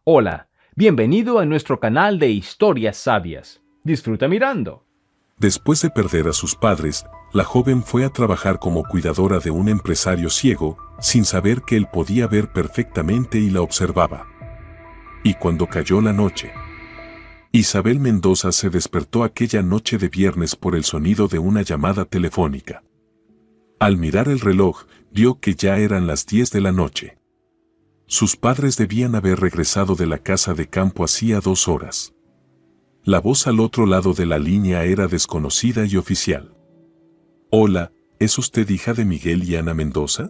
Hola, bienvenido a nuestro canal de historias sabias. Disfruta mirando. Después de perder a sus padres, la joven fue a trabajar como cuidadora de un empresario ciego, sin saber que él podía ver perfectamente y la observaba. Y cuando cayó la noche, Isabel Mendoza se despertó aquella noche de viernes por el sonido de una llamada telefónica. Al mirar el reloj, vio que ya eran las 10 de la noche. Sus padres debían haber regresado de la casa de campo hacía 2 horas. La voz al otro lado de la línea era desconocida y oficial. «Hola, ¿es usted hija de Miguel y Ana Mendoza?»,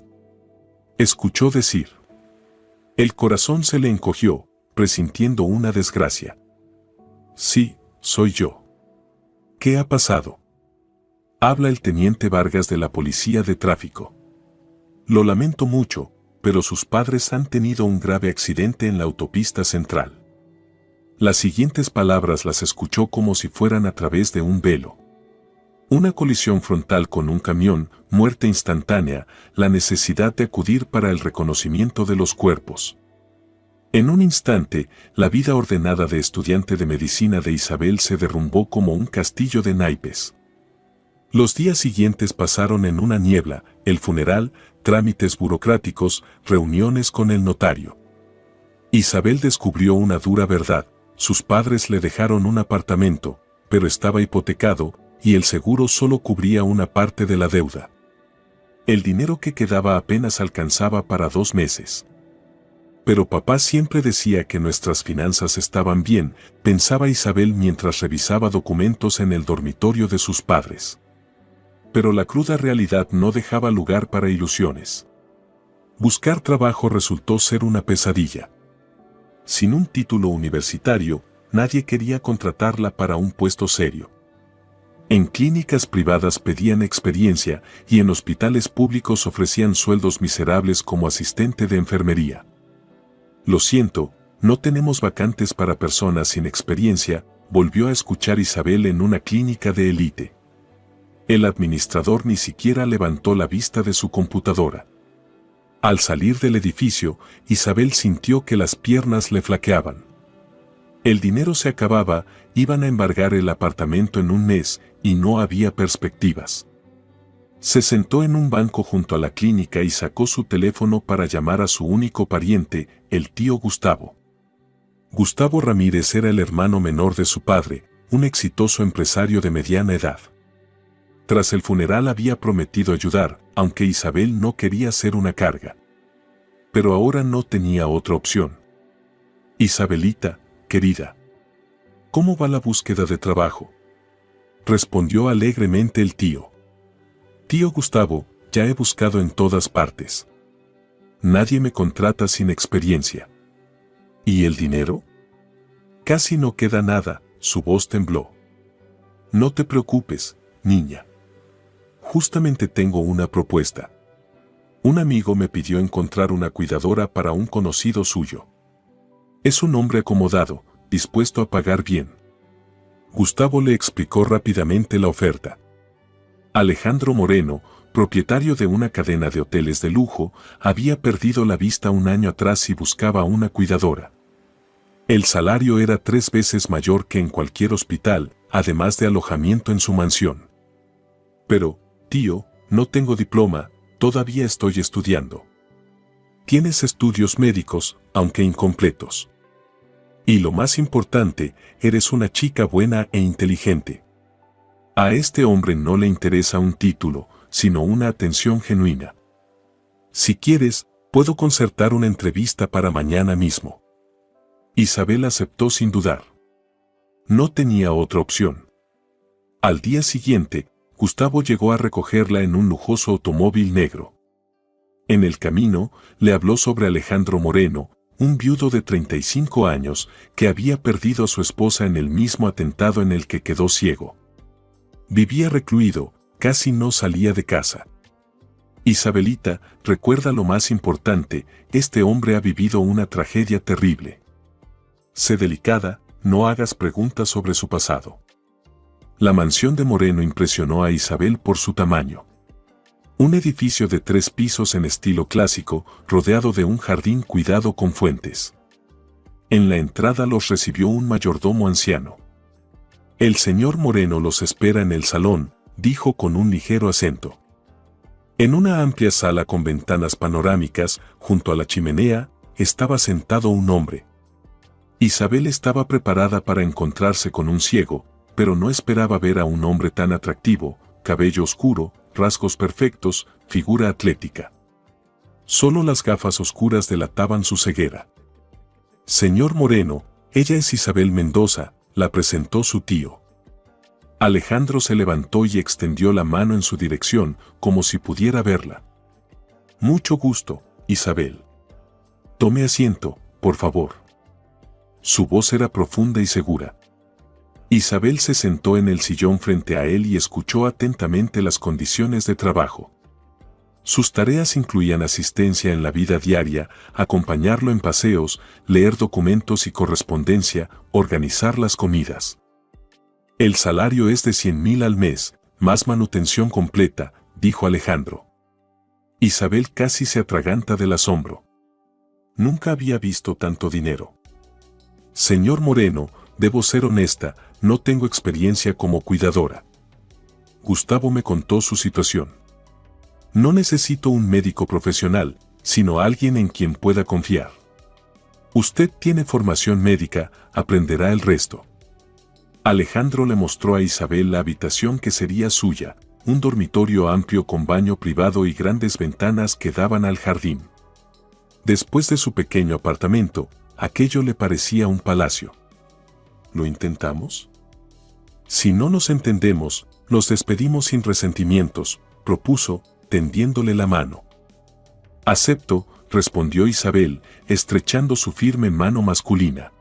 escuchó decir. El corazón se le encogió, presintiendo una desgracia. «Sí, soy yo». «¿Qué ha pasado?», habla el teniente Vargas de la Policía de Tráfico. «Lo lamento mucho, pero sus padres han tenido un grave accidente en la autopista central». Las siguientes palabras las escuchó como si fueran a través de un velo. Una colisión frontal con un camión, muerte instantánea, la necesidad de acudir para el reconocimiento de los cuerpos. En un instante, la vida ordenada de estudiante de medicina de Isabel se derrumbó como un castillo de naipes. Los días siguientes pasaron en una niebla: el funeral, trámites burocráticos, reuniones con el notario. Isabel descubrió una dura verdad: sus padres le dejaron un apartamento, pero estaba hipotecado, y el seguro solo cubría una parte de la deuda. El dinero que quedaba apenas alcanzaba para 2 meses. «Pero papá siempre decía que nuestras finanzas estaban bien», pensaba Isabel mientras revisaba documentos en el dormitorio de sus padres. Pero la cruda realidad no dejaba lugar para ilusiones. Buscar trabajo resultó ser una pesadilla. Sin un título universitario, nadie quería contratarla para un puesto serio. En clínicas privadas pedían experiencia y en hospitales públicos ofrecían sueldos miserables como asistente de enfermería. «Lo siento, no tenemos vacantes para personas sin experiencia», volvió a escuchar Isabel en una clínica de élite. El administrador ni siquiera levantó la vista de su computadora. Al salir del edificio, Isabel sintió que las piernas le flaqueaban. El dinero se acababa, iban a embargar el apartamento en un mes, y no había perspectivas. Se sentó en un banco junto a la clínica y sacó su teléfono para llamar a su único pariente, el tío Gustavo. Gustavo Ramírez era el hermano menor de su padre, un exitoso empresario de mediana edad. Tras el funeral había prometido ayudar, aunque Isabel no quería ser una carga. Pero ahora no tenía otra opción. «Isabelita, querida, ¿cómo va la búsqueda de trabajo?», respondió alegremente el tío. «Tío Gustavo, ya he buscado en todas partes. Nadie me contrata sin experiencia». «¿Y el dinero?». «Casi no queda nada», su voz tembló. «No te preocupes, niña. Justamente tengo una propuesta. Un amigo me pidió encontrar una cuidadora para un conocido suyo. Es un hombre acomodado, dispuesto a pagar bien». Gustavo le explicó rápidamente la oferta. Alejandro Moreno, propietario de una cadena de hoteles de lujo, había perdido la vista un año atrás y buscaba una cuidadora. El salario era 3 veces mayor que en cualquier hospital, además de alojamiento en su mansión. «Pero, tío, no tengo diploma, todavía estoy estudiando». «Tienes estudios médicos, aunque incompletos. Y lo más importante, eres una chica buena e inteligente». A este hombre no le interesa un título, sino una atención genuina. «Si quieres, puedo concertar una entrevista para mañana mismo». Isabel aceptó sin dudar. No tenía otra opción. Al día siguiente, Gustavo llegó a recogerla en un lujoso automóvil negro. En el camino, le habló sobre Alejandro Moreno, un viudo de 35 años que había perdido a su esposa en el mismo atentado en el que quedó ciego. Vivía recluido, casi no salía de casa. «Isabelita, recuerda lo más importante: este hombre ha vivido una tragedia terrible. Sé delicada, no hagas preguntas sobre su pasado». La mansión de Moreno impresionó a Isabel por su tamaño. Un edificio de 3 pisos en estilo clásico, rodeado de un jardín cuidado con fuentes. En la entrada los recibió un mayordomo anciano. «El señor Moreno los espera en el salón», dijo con un ligero acento. En una amplia sala con ventanas panorámicas, junto a la chimenea, estaba sentado un hombre. Isabel estaba preparada para encontrarse con un ciego, pero no esperaba ver a un hombre tan atractivo, cabello oscuro, rasgos perfectos, figura atlética. Solo las gafas oscuras delataban su ceguera. «Señor Moreno, ella es Isabel Mendoza», la presentó su tío. Alejandro se levantó y extendió la mano en su dirección, como si pudiera verla. «Mucho gusto, Isabel. Tome asiento, por favor». Su voz era profunda y segura. Isabel se sentó en el sillón frente a él y escuchó atentamente las condiciones de trabajo. Sus tareas incluían asistencia en la vida diaria, acompañarlo en paseos, leer documentos y correspondencia, organizar las comidas. «El salario es de 100.000 al mes, más manutención completa», dijo Alejandro. Isabel casi se atraganta del asombro. Nunca había visto tanto dinero. «Señor Moreno, debo ser honesta, no tengo experiencia como cuidadora». Gustavo me contó su situación. «No necesito un médico profesional, sino alguien en quien pueda confiar. Usted tiene formación médica, aprenderá el resto». Alejandro le mostró a Isabel la habitación que sería suya, un dormitorio amplio con baño privado y grandes ventanas que daban al jardín. Después de su pequeño apartamento, aquello le parecía un palacio. ¿Lo intentamos? Si no nos entendemos, nos despedimos sin resentimientos, propuso, tendiéndole la mano. «Acepto», respondió Isabel, estrechando su firme mano masculina.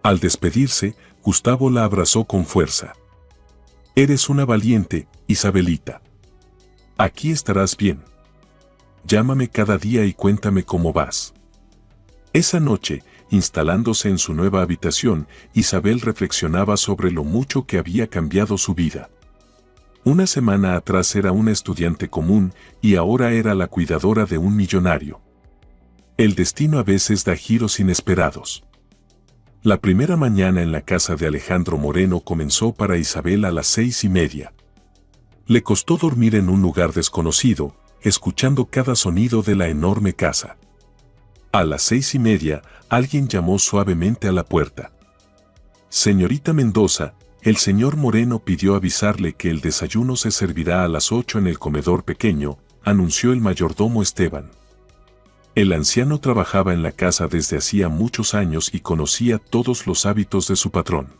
Al despedirse, Gustavo la abrazó con fuerza. «Eres una valiente, Isabelita. Aquí estarás bien. Llámame cada día y cuéntame cómo vas». Esa noche, instalándose en su nueva habitación, Isabel reflexionaba sobre lo mucho que había cambiado su vida. Una semana atrás era una estudiante común y ahora era la cuidadora de un millonario. El destino a veces da giros inesperados. La primera mañana en la casa de Alejandro Moreno comenzó para Isabel a las 6:30. Le costó dormir en un lugar desconocido, escuchando cada sonido de la enorme casa. A las 6:30, alguien llamó suavemente a la puerta. «Señorita Mendoza, el señor Moreno pidió avisarle que el desayuno se servirá a las 8 en el comedor pequeño», anunció el mayordomo Esteban. El anciano trabajaba en la casa desde hacía muchos años y conocía todos los hábitos de su patrón.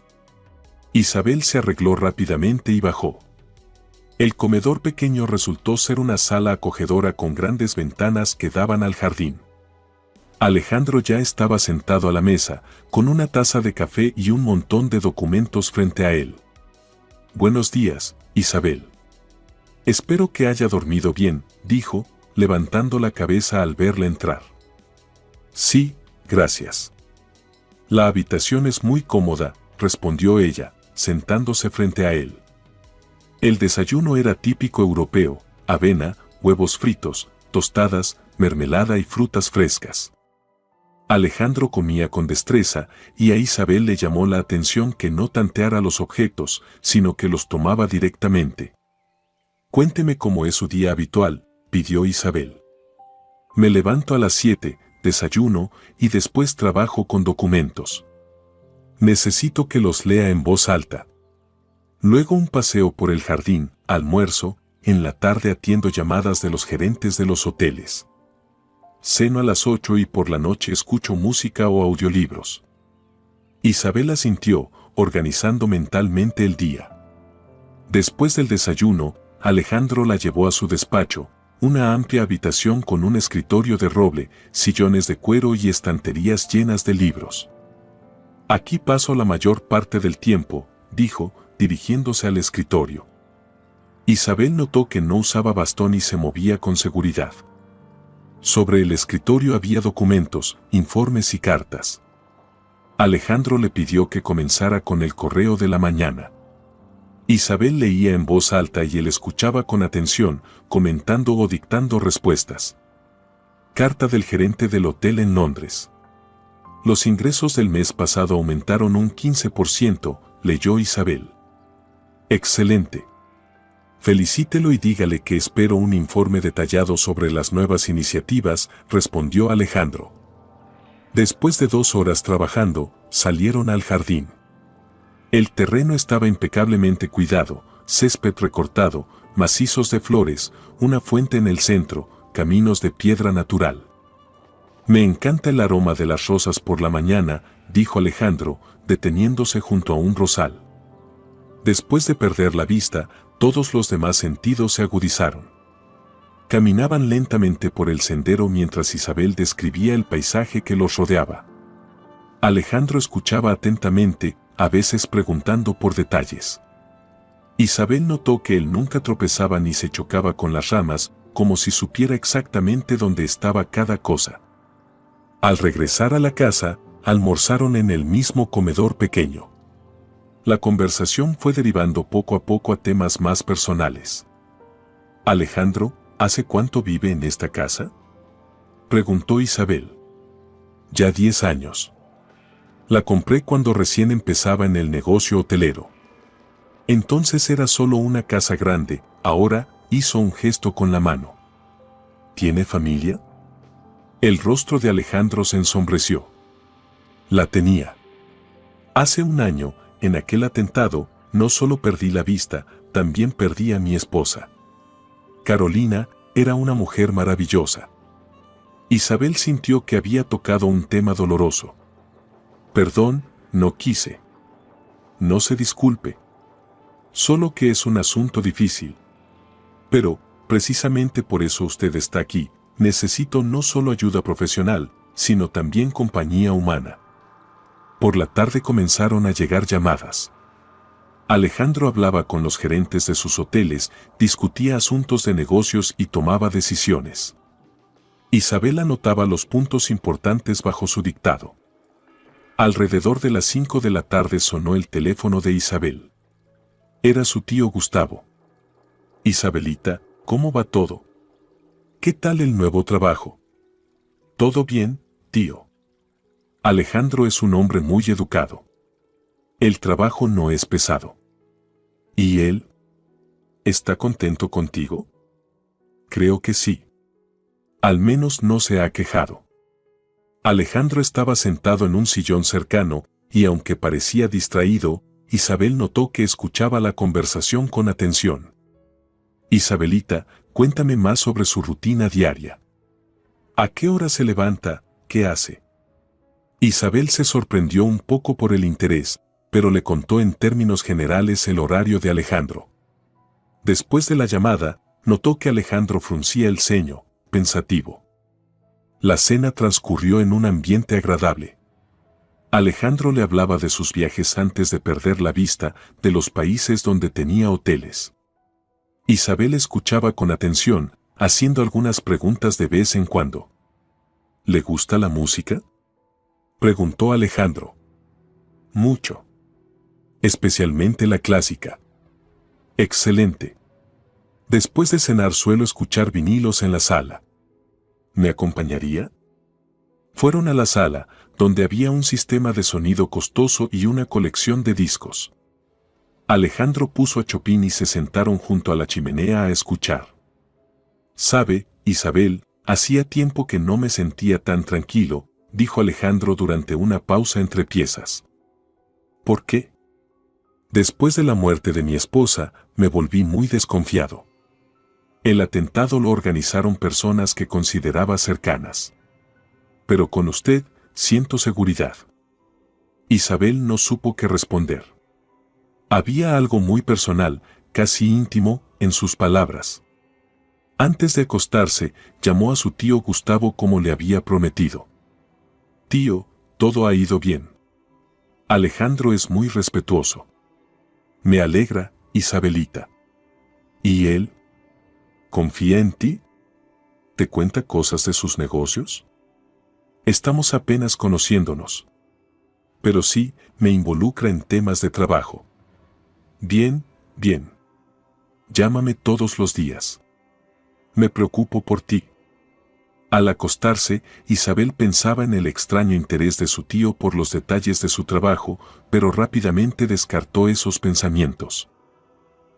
Isabel se arregló rápidamente y bajó. El comedor pequeño resultó ser una sala acogedora con grandes ventanas que daban al jardín. Alejandro ya estaba sentado a la mesa, con una taza de café y un montón de documentos frente a él. «Buenos días, Isabel. Espero que haya dormido bien», dijo, levantando la cabeza al verla entrar. «Sí, gracias. La habitación es muy cómoda», respondió ella, sentándose frente a él. El desayuno era típico europeo: avena, huevos fritos, tostadas, mermelada y frutas frescas. Alejandro comía con destreza, y a Isabel le llamó la atención que no tanteara los objetos, sino que los tomaba directamente. «Cuénteme cómo es su día habitual», pidió Isabel. «Me levanto a las 7, desayuno, y después trabajo con documentos. Necesito que los lea en voz alta. Luego un paseo por el jardín, almuerzo, en la tarde atiendo llamadas de los gerentes de los hoteles. Ceno a las 8 y por la noche escucho música o audiolibros». Isabel asintió, organizando mentalmente el día. Después del desayuno, Alejandro la llevó a su despacho, una amplia habitación con un escritorio de roble, sillones de cuero y estanterías llenas de libros. «Aquí paso la mayor parte del tiempo», dijo, dirigiéndose al escritorio. Isabel notó que no usaba bastón y se movía con seguridad. Sobre el escritorio había documentos, informes y cartas. Alejandro le pidió que comenzara con el correo de la mañana. Isabel leía en voz alta y él escuchaba con atención, comentando o dictando respuestas. Carta del gerente del hotel en Londres. Los ingresos del mes pasado aumentaron un 15%, leyó Isabel. Excelente. Felicítelo y dígale que espero un informe detallado sobre las nuevas iniciativas, respondió Alejandro. Después de 2 horas trabajando, salieron al jardín. El terreno estaba impecablemente cuidado, césped recortado, macizos de flores, una fuente en el centro, caminos de piedra natural. Me encanta el aroma de las rosas por la mañana, dijo Alejandro, deteniéndose junto a un rosal. Después de perder la vista, todos los demás sentidos se agudizaron. Caminaban lentamente por el sendero mientras Isabel describía el paisaje que los rodeaba. Alejandro escuchaba atentamente, a veces preguntando por detalles. Isabel notó que él nunca tropezaba ni se chocaba con las ramas, como si supiera exactamente dónde estaba cada cosa. Al regresar a la casa, almorzaron en el mismo comedor pequeño. La conversación fue derivando poco a poco a temas más personales. Alejandro, ¿hace cuánto vive en esta casa?, preguntó Isabel. Ya 10 años. La compré cuando recién empezaba en el negocio hotelero. Entonces era solo una casa grande, ahora hizo un gesto con la mano. ¿Tiene familia? El rostro de Alejandro se ensombreció. La tenía. Hace un año, en aquel atentado, no solo perdí la vista, también perdí a mi esposa. Carolina era una mujer maravillosa. Isabel sintió que había tocado un tema doloroso. Perdón, no quise. No se disculpe. Solo que es un asunto difícil. Pero, precisamente por eso usted está aquí, necesito no solo ayuda profesional, sino también compañía humana. Por la tarde comenzaron a llegar llamadas. Alejandro hablaba con los gerentes de sus hoteles, discutía asuntos de negocios y tomaba decisiones. Isabel anotaba los puntos importantes bajo su dictado. Alrededor de las 5 de la tarde sonó el teléfono de Isabel. Era su tío Gustavo. Isabelita, ¿cómo va todo? ¿Qué tal el nuevo trabajo? Todo bien, tío. Alejandro es un hombre muy educado. El trabajo no es pesado. ¿Y él? ¿Está contento contigo? Creo que sí. Al menos no se ha quejado. Alejandro estaba sentado en un sillón cercano, y aunque parecía distraído, Isabel notó que escuchaba la conversación con atención. Isabelita, cuéntame más sobre su rutina diaria. ¿A qué hora se levanta? ¿Qué hace? Isabel se sorprendió un poco por el interés, pero le contó en términos generales el horario de Alejandro. Después de la llamada, notó que Alejandro fruncía el ceño, pensativo. La cena transcurrió en un ambiente agradable. Alejandro le hablaba de sus viajes antes de perder la vista, de los países donde tenía hoteles. Isabel escuchaba con atención, haciendo algunas preguntas de vez en cuando. ¿Le gusta la música?, preguntó Alejandro. Mucho. Especialmente la clásica. Excelente. Después de cenar suelo escuchar vinilos en la sala. ¿Me acompañaría? Fueron a la sala, donde había un sistema de sonido costoso y una colección de discos. Alejandro puso a Chopin y se sentaron junto a la chimenea a escuchar. «Sabe, Isabel, hacía tiempo que no me sentía tan tranquilo», dijo Alejandro durante una pausa entre piezas. ¿Por qué? Después de la muerte de mi esposa, me volví muy desconfiado. El atentado lo organizaron personas que consideraba cercanas. Pero con usted, siento seguridad. Isabel no supo qué responder. Había algo muy personal, casi íntimo, en sus palabras. Antes de acostarse, llamó a su tío Gustavo como le había prometido. Tío, todo ha ido bien. Alejandro es muy respetuoso. Me alegra, Isabelita. ¿Y él? ¿Confía en ti? ¿Te cuenta cosas de sus negocios? Estamos apenas conociéndonos. Pero sí, me involucra en temas de trabajo. Bien, bien. Llámame todos los días. Me preocupo por ti. Al acostarse, Isabel pensaba en el extraño interés de su tío por los detalles de su trabajo, pero rápidamente descartó esos pensamientos.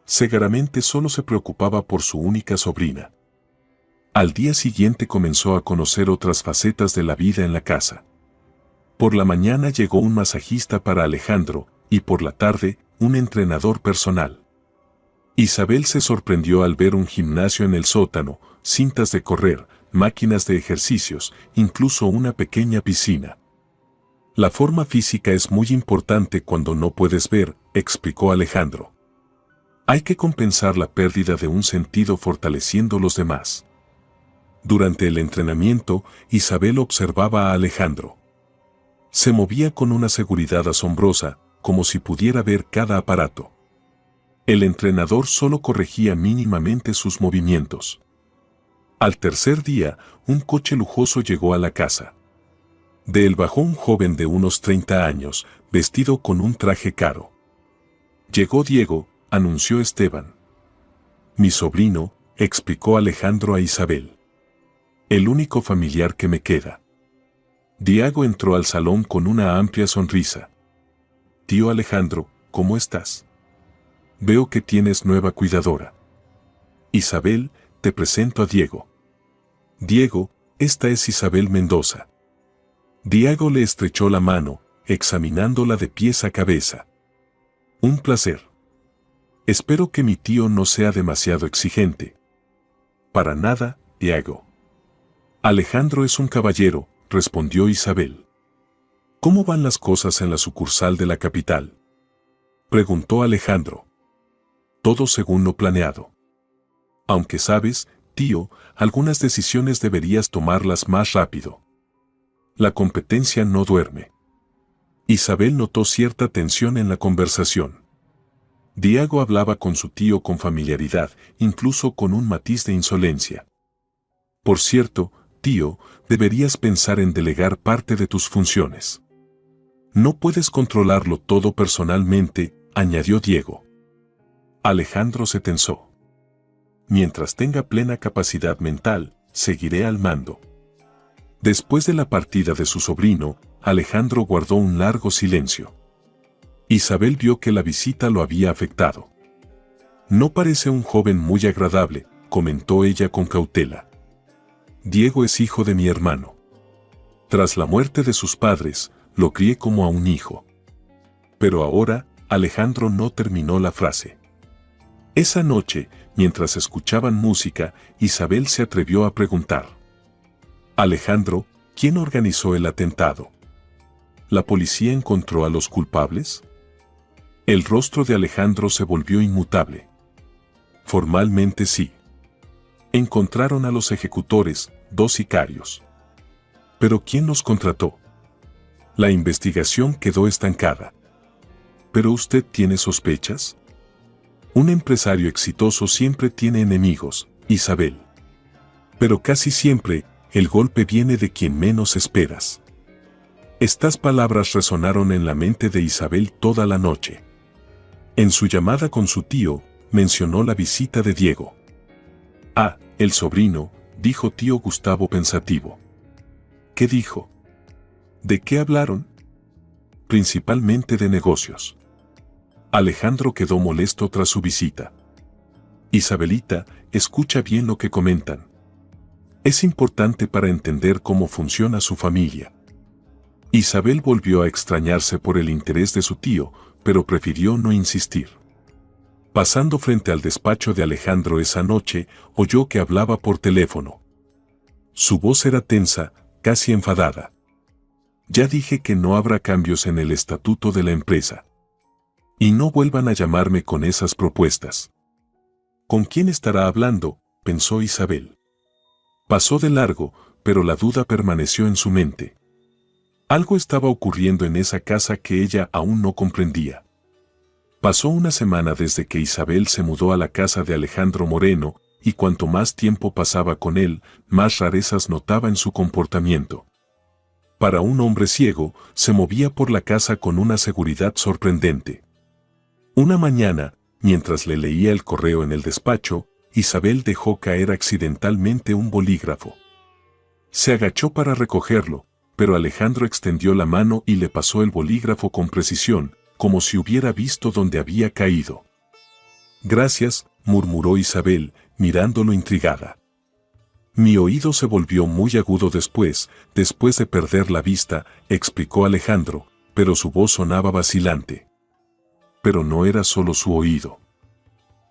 Seguramente solo se preocupaba por su única sobrina. Al día siguiente comenzó a conocer otras facetas de la vida en la casa. Por la mañana llegó un masajista para Alejandro, y por la tarde, un entrenador personal. Isabel se sorprendió al ver un gimnasio en el sótano, cintas de correr, máquinas de ejercicios, incluso una pequeña piscina. La forma física es muy importante cuando no puedes ver, explicó Alejandro. Hay que compensar la pérdida de un sentido fortaleciendo los demás. Durante el entrenamiento, Isabel observaba a Alejandro. Se movía con una seguridad asombrosa, como si pudiera ver cada aparato. El entrenador solo corregía mínimamente sus movimientos. Al tercer día, un coche lujoso llegó a la casa. De él bajó un joven de unos 30 años, vestido con un traje caro. Llegó Diego, anunció Esteban. Mi sobrino, explicó Alejandro a Isabel. El único familiar que me queda. Diego entró al salón con una amplia sonrisa. Tío Alejandro, ¿cómo estás? Veo que tienes nueva cuidadora. Isabel, te presento a Diego. Diego, esta es Isabel Mendoza. Diego le estrechó la mano, examinándola de pies a cabeza. Un placer. Espero que mi tío no sea demasiado exigente. Para nada, Diego. Alejandro es un caballero, respondió Isabel. ¿Cómo van las cosas en la sucursal de la capital? Preguntó Alejandro. Todo según lo planeado. Aunque sabes, tío, algunas decisiones deberías tomarlas más rápido. La competencia no duerme. Isabel notó cierta tensión en la conversación. Diego hablaba con su tío con familiaridad, incluso con un matiz de insolencia. Por cierto, tío, deberías pensar en delegar parte de tus funciones. No puedes controlarlo todo personalmente, añadió Diego. Alejandro se tensó. Mientras tenga plena capacidad mental, seguiré al mando. Después de la partida de su sobrino, Alejandro guardó un largo silencio. Isabel vio que la visita lo había afectado. No parece un joven muy agradable, comentó ella con cautela. Diego es hijo de mi hermano. Tras la muerte de sus padres, lo crié como a un hijo. Pero ahora, Alejandro no terminó la frase. Esa noche, mientras escuchaban música, Isabel se atrevió a preguntar. Alejandro, ¿quién organizó el atentado? ¿La policía encontró a los culpables? El rostro de Alejandro se volvió inmutable. Formalmente sí. Encontraron a los ejecutores, 2 sicarios. ¿Pero quién los contrató? La investigación quedó estancada. ¿Pero usted tiene sospechas? Un empresario exitoso siempre tiene enemigos, Isabel. Pero casi siempre, el golpe viene de quien menos esperas. Estas palabras resonaron en la mente de Isabel toda la noche. En su llamada con su tío, mencionó la visita de Diego. Ah, el sobrino, dijo tío Gustavo pensativo. ¿Qué dijo? ¿De qué hablaron? Principalmente de negocios. Alejandro quedó molesto tras su visita. Isabelita, escucha bien lo que comentan. Es importante para entender cómo funciona su familia. Isabel volvió a extrañarse por el interés de su tío, pero prefirió no insistir. Pasando frente al despacho de Alejandro esa noche, oyó que hablaba por teléfono. Su voz era tensa, casi enfadada. Ya dije que no habrá cambios en el estatuto de la empresa. Y no vuelvan a llamarme con esas propuestas. ¿Con quién estará hablando?, pensó Isabel. Pasó de largo, pero la duda permaneció en su mente. Algo estaba ocurriendo en esa casa que ella aún no comprendía. Pasó una semana desde que Isabel se mudó a la casa de Alejandro Moreno, y cuanto más tiempo pasaba con él, más rarezas notaba en su comportamiento. Para un hombre ciego, se movía por la casa con una seguridad sorprendente. Una mañana, mientras le leía el correo en el despacho, Isabel dejó caer accidentalmente un bolígrafo. Se agachó para recogerlo, pero Alejandro extendió la mano y le pasó el bolígrafo con precisión, como si hubiera visto dónde había caído. «Gracias», murmuró Isabel, mirándolo intrigada. «Mi oído se volvió muy agudo después de perder la vista», explicó Alejandro, pero su voz sonaba vacilante. Pero no era solo su oído.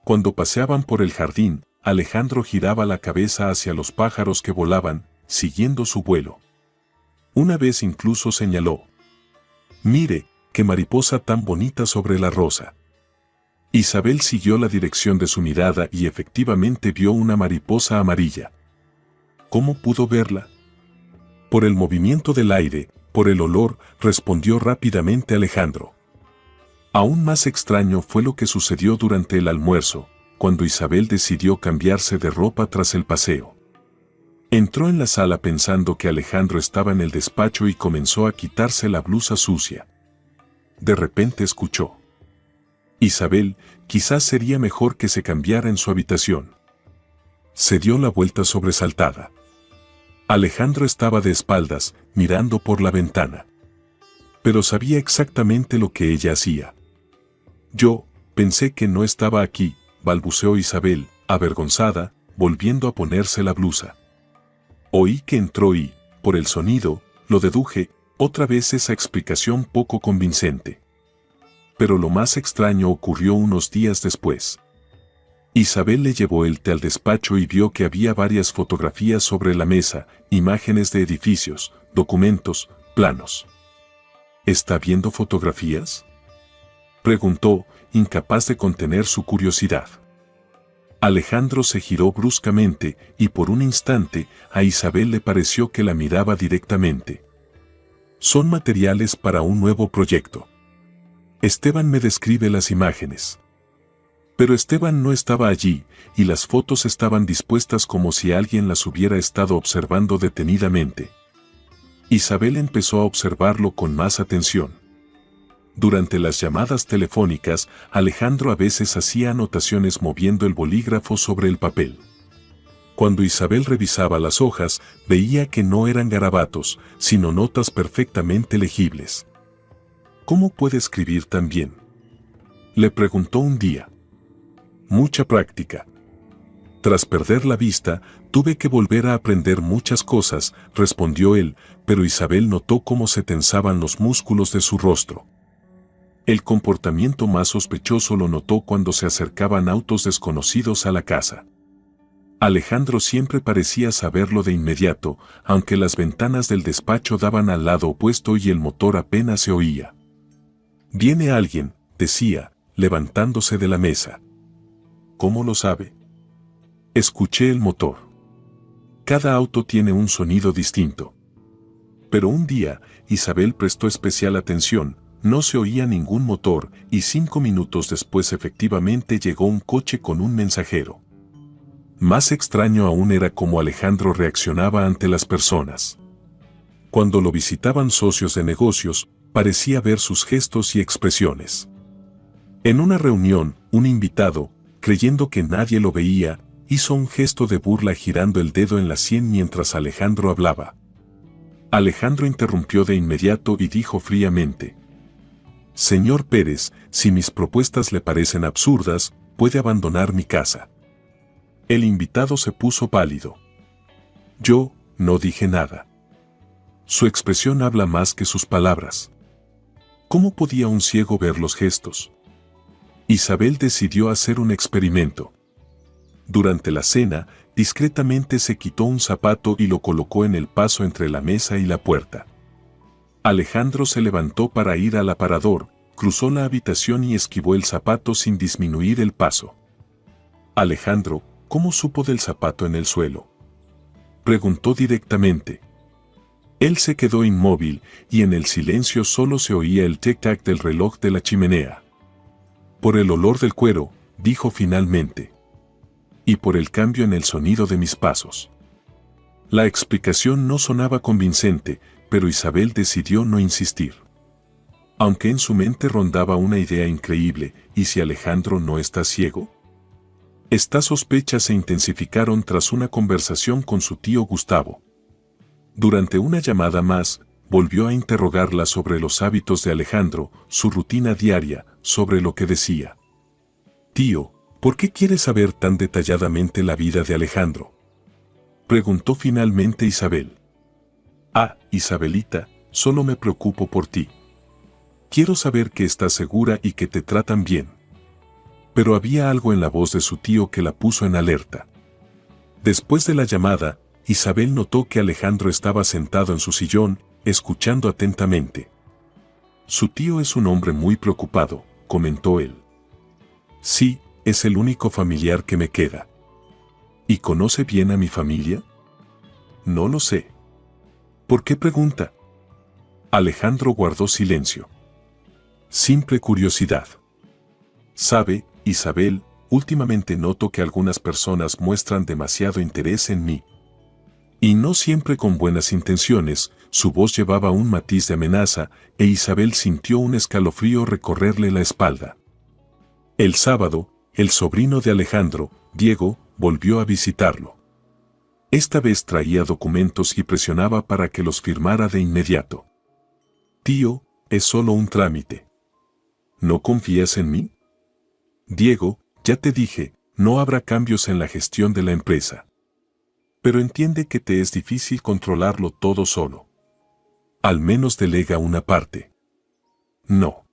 Cuando paseaban por el jardín, Alejandro giraba la cabeza hacia los pájaros que volaban, siguiendo su vuelo. Una vez incluso señaló: «Mire, qué mariposa tan bonita sobre la rosa». Isabel siguió la dirección de su mirada y efectivamente vio una mariposa amarilla. ¿Cómo pudo verla? Por el movimiento del aire, por el olor, respondió rápidamente Alejandro. Aún más extraño fue lo que sucedió durante el almuerzo, cuando Isabel decidió cambiarse de ropa tras el paseo. Entró en la sala pensando que Alejandro estaba en el despacho y comenzó a quitarse la blusa sucia. De repente escuchó: «Isabel, quizás sería mejor que se cambiara en su habitación». Se dio la vuelta sobresaltada. Alejandro estaba de espaldas, mirando por la ventana. Pero sabía exactamente lo que ella hacía. «Yo pensé que no estaba aquí», balbuceó Isabel, avergonzada, volviendo a ponerse la blusa. «Oí que entró y, por el sonido, lo deduje», otra vez esa explicación poco convincente. Pero lo más extraño ocurrió unos días después. Isabel le llevó el té al despacho y vio que había varias fotografías sobre la mesa, imágenes de edificios, documentos, planos. «¿Está viendo fotografías?», preguntó, incapaz de contener su curiosidad. Alejandro se giró bruscamente y por un instante a Isabel le pareció que la miraba directamente. «Son materiales para un nuevo proyecto. Esteban me describe las imágenes». Pero Esteban no estaba allí, y las fotos estaban dispuestas como si alguien las hubiera estado observando detenidamente. Isabel empezó a observarlo con más atención. Durante las llamadas telefónicas, Alejandro a veces hacía anotaciones moviendo el bolígrafo sobre el papel. Cuando Isabel revisaba las hojas, veía que no eran garabatos, sino notas perfectamente legibles. «¿Cómo puede escribir tan bien?», le preguntó un día. «Mucha práctica. Tras perder la vista, tuve que volver a aprender muchas cosas», respondió él, pero Isabel notó cómo se tensaban los músculos de su rostro. El comportamiento más sospechoso lo notó cuando se acercaban autos desconocidos a la casa. Alejandro siempre parecía saberlo de inmediato, aunque las ventanas del despacho daban al lado opuesto y el motor apenas se oía. «Viene alguien», decía, levantándose de la mesa. «¿Cómo lo sabe?». «Escuché el motor. Cada auto tiene un sonido distinto». Pero un día, Isabel prestó especial atención, no se oía ningún motor y 5 minutos después efectivamente llegó un coche con un mensajero. Más extraño aún era cómo Alejandro reaccionaba ante las personas. Cuando lo visitaban socios de negocios, parecía ver sus gestos y expresiones. En una reunión, un invitado, creyendo que nadie lo veía, hizo un gesto de burla girando el dedo en la sien mientras Alejandro hablaba. Alejandro interrumpió de inmediato y dijo fríamente: «Señor Pérez, si mis propuestas le parecen absurdas, puede abandonar mi casa». El invitado se puso pálido. «Yo no dije nada». Su expresión habla más que sus palabras. ¿Cómo podía un ciego ver los gestos? Isabel decidió hacer un experimento. Durante la cena, discretamente se quitó un zapato y lo colocó en el paso entre la mesa y la puerta. Alejandro se levantó para ir al aparador, cruzó la habitación y esquivó el zapato sin disminuir el paso. «Alejandro, ¿cómo supo del zapato en el suelo?», preguntó directamente. Él se quedó inmóvil y en el silencio solo se oía el tic-tac del reloj de la chimenea. «Por el olor del cuero», dijo finalmente. «Y por el cambio en el sonido de mis pasos». La explicación no sonaba convincente, pero Isabel decidió no insistir. Aunque en su mente rondaba una idea increíble: ¿y si Alejandro no está ciego? Estas sospechas se intensificaron tras una conversación con su tío Gustavo. Durante una llamada más, volvió a interrogarla sobre los hábitos de Alejandro, su rutina diaria, sobre lo que decía. «Tío, ¿por qué quieres saber tan detalladamente la vida de Alejandro?», preguntó finalmente Isabel. «Ah, Isabelita, solo me preocupo por ti. Quiero saber que estás segura y que te tratan bien». Pero había algo en la voz de su tío que la puso en alerta. Después de la llamada, Isabel notó que Alejandro estaba sentado en su sillón, escuchando atentamente. «Su tío es un hombre muy preocupado», comentó él. «Sí, es el único familiar que me queda». «¿Y conoce bien a mi familia?». «No lo sé». «¿Por qué pregunta?». Alejandro guardó silencio. «Simple curiosidad». «Sabe, Isabel, últimamente noto que algunas personas muestran demasiado interés en mí». Y no siempre con buenas intenciones, su voz llevaba un matiz de amenaza, e Isabel sintió un escalofrío recorrerle la espalda. El sábado, el sobrino de Alejandro, Diego, volvió a visitarlo. Esta vez traía documentos y presionaba para que los firmara de inmediato. «Tío, es solo un trámite. ¿No confías en mí?». «Diego, ya te dije, no habrá cambios en la gestión de la empresa. Pero entiende que te es difícil controlarlo todo solo. Al menos delega una parte». «No».